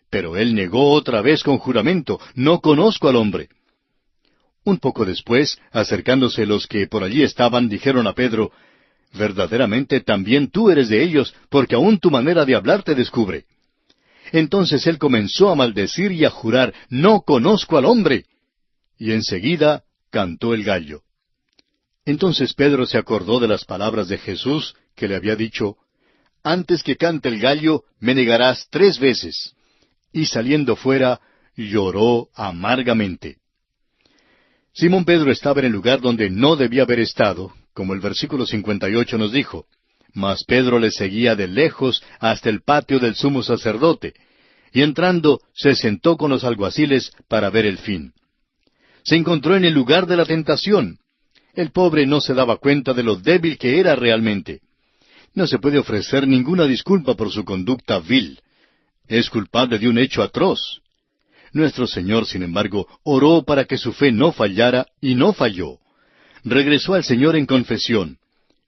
Pero él negó otra vez con juramento, «No conozco al hombre». Un poco después, acercándose los que por allí estaban, dijeron a Pedro, «Verdaderamente también tú eres de ellos, porque aún tu manera de hablar te descubre». Entonces él comenzó a maldecir y a jurar, «No conozco al hombre». Y enseguida cantó el gallo. Entonces Pedro se acordó de las palabras de Jesús, que le había dicho, «Antes que cante el gallo, me negarás 3 veces». Y saliendo fuera, lloró amargamente. Simón Pedro estaba en el lugar donde no debía haber estado, como el versículo 58 nos dijo. Mas Pedro le seguía de lejos hasta el patio del sumo sacerdote, y entrando se sentó con los alguaciles para ver el fin. Se encontró en el lugar de la tentación. El pobre no se daba cuenta de lo débil que era realmente. No se puede ofrecer ninguna disculpa por su conducta vil. Es culpable de un hecho atroz. Nuestro Señor, sin embargo, oró para que su fe no fallara, y no falló. Regresó al Señor en confesión.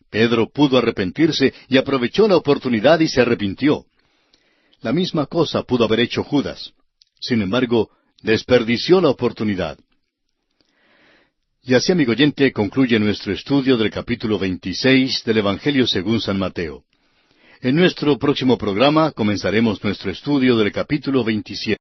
Pedro pudo arrepentirse y aprovechó la oportunidad y se arrepintió. La misma cosa pudo haber hecho Judas. Sin embargo, desperdició la oportunidad. Y así, amigo oyente, concluye nuestro estudio del capítulo 26 del Evangelio según San Mateo. En nuestro próximo programa comenzaremos nuestro estudio del capítulo 27.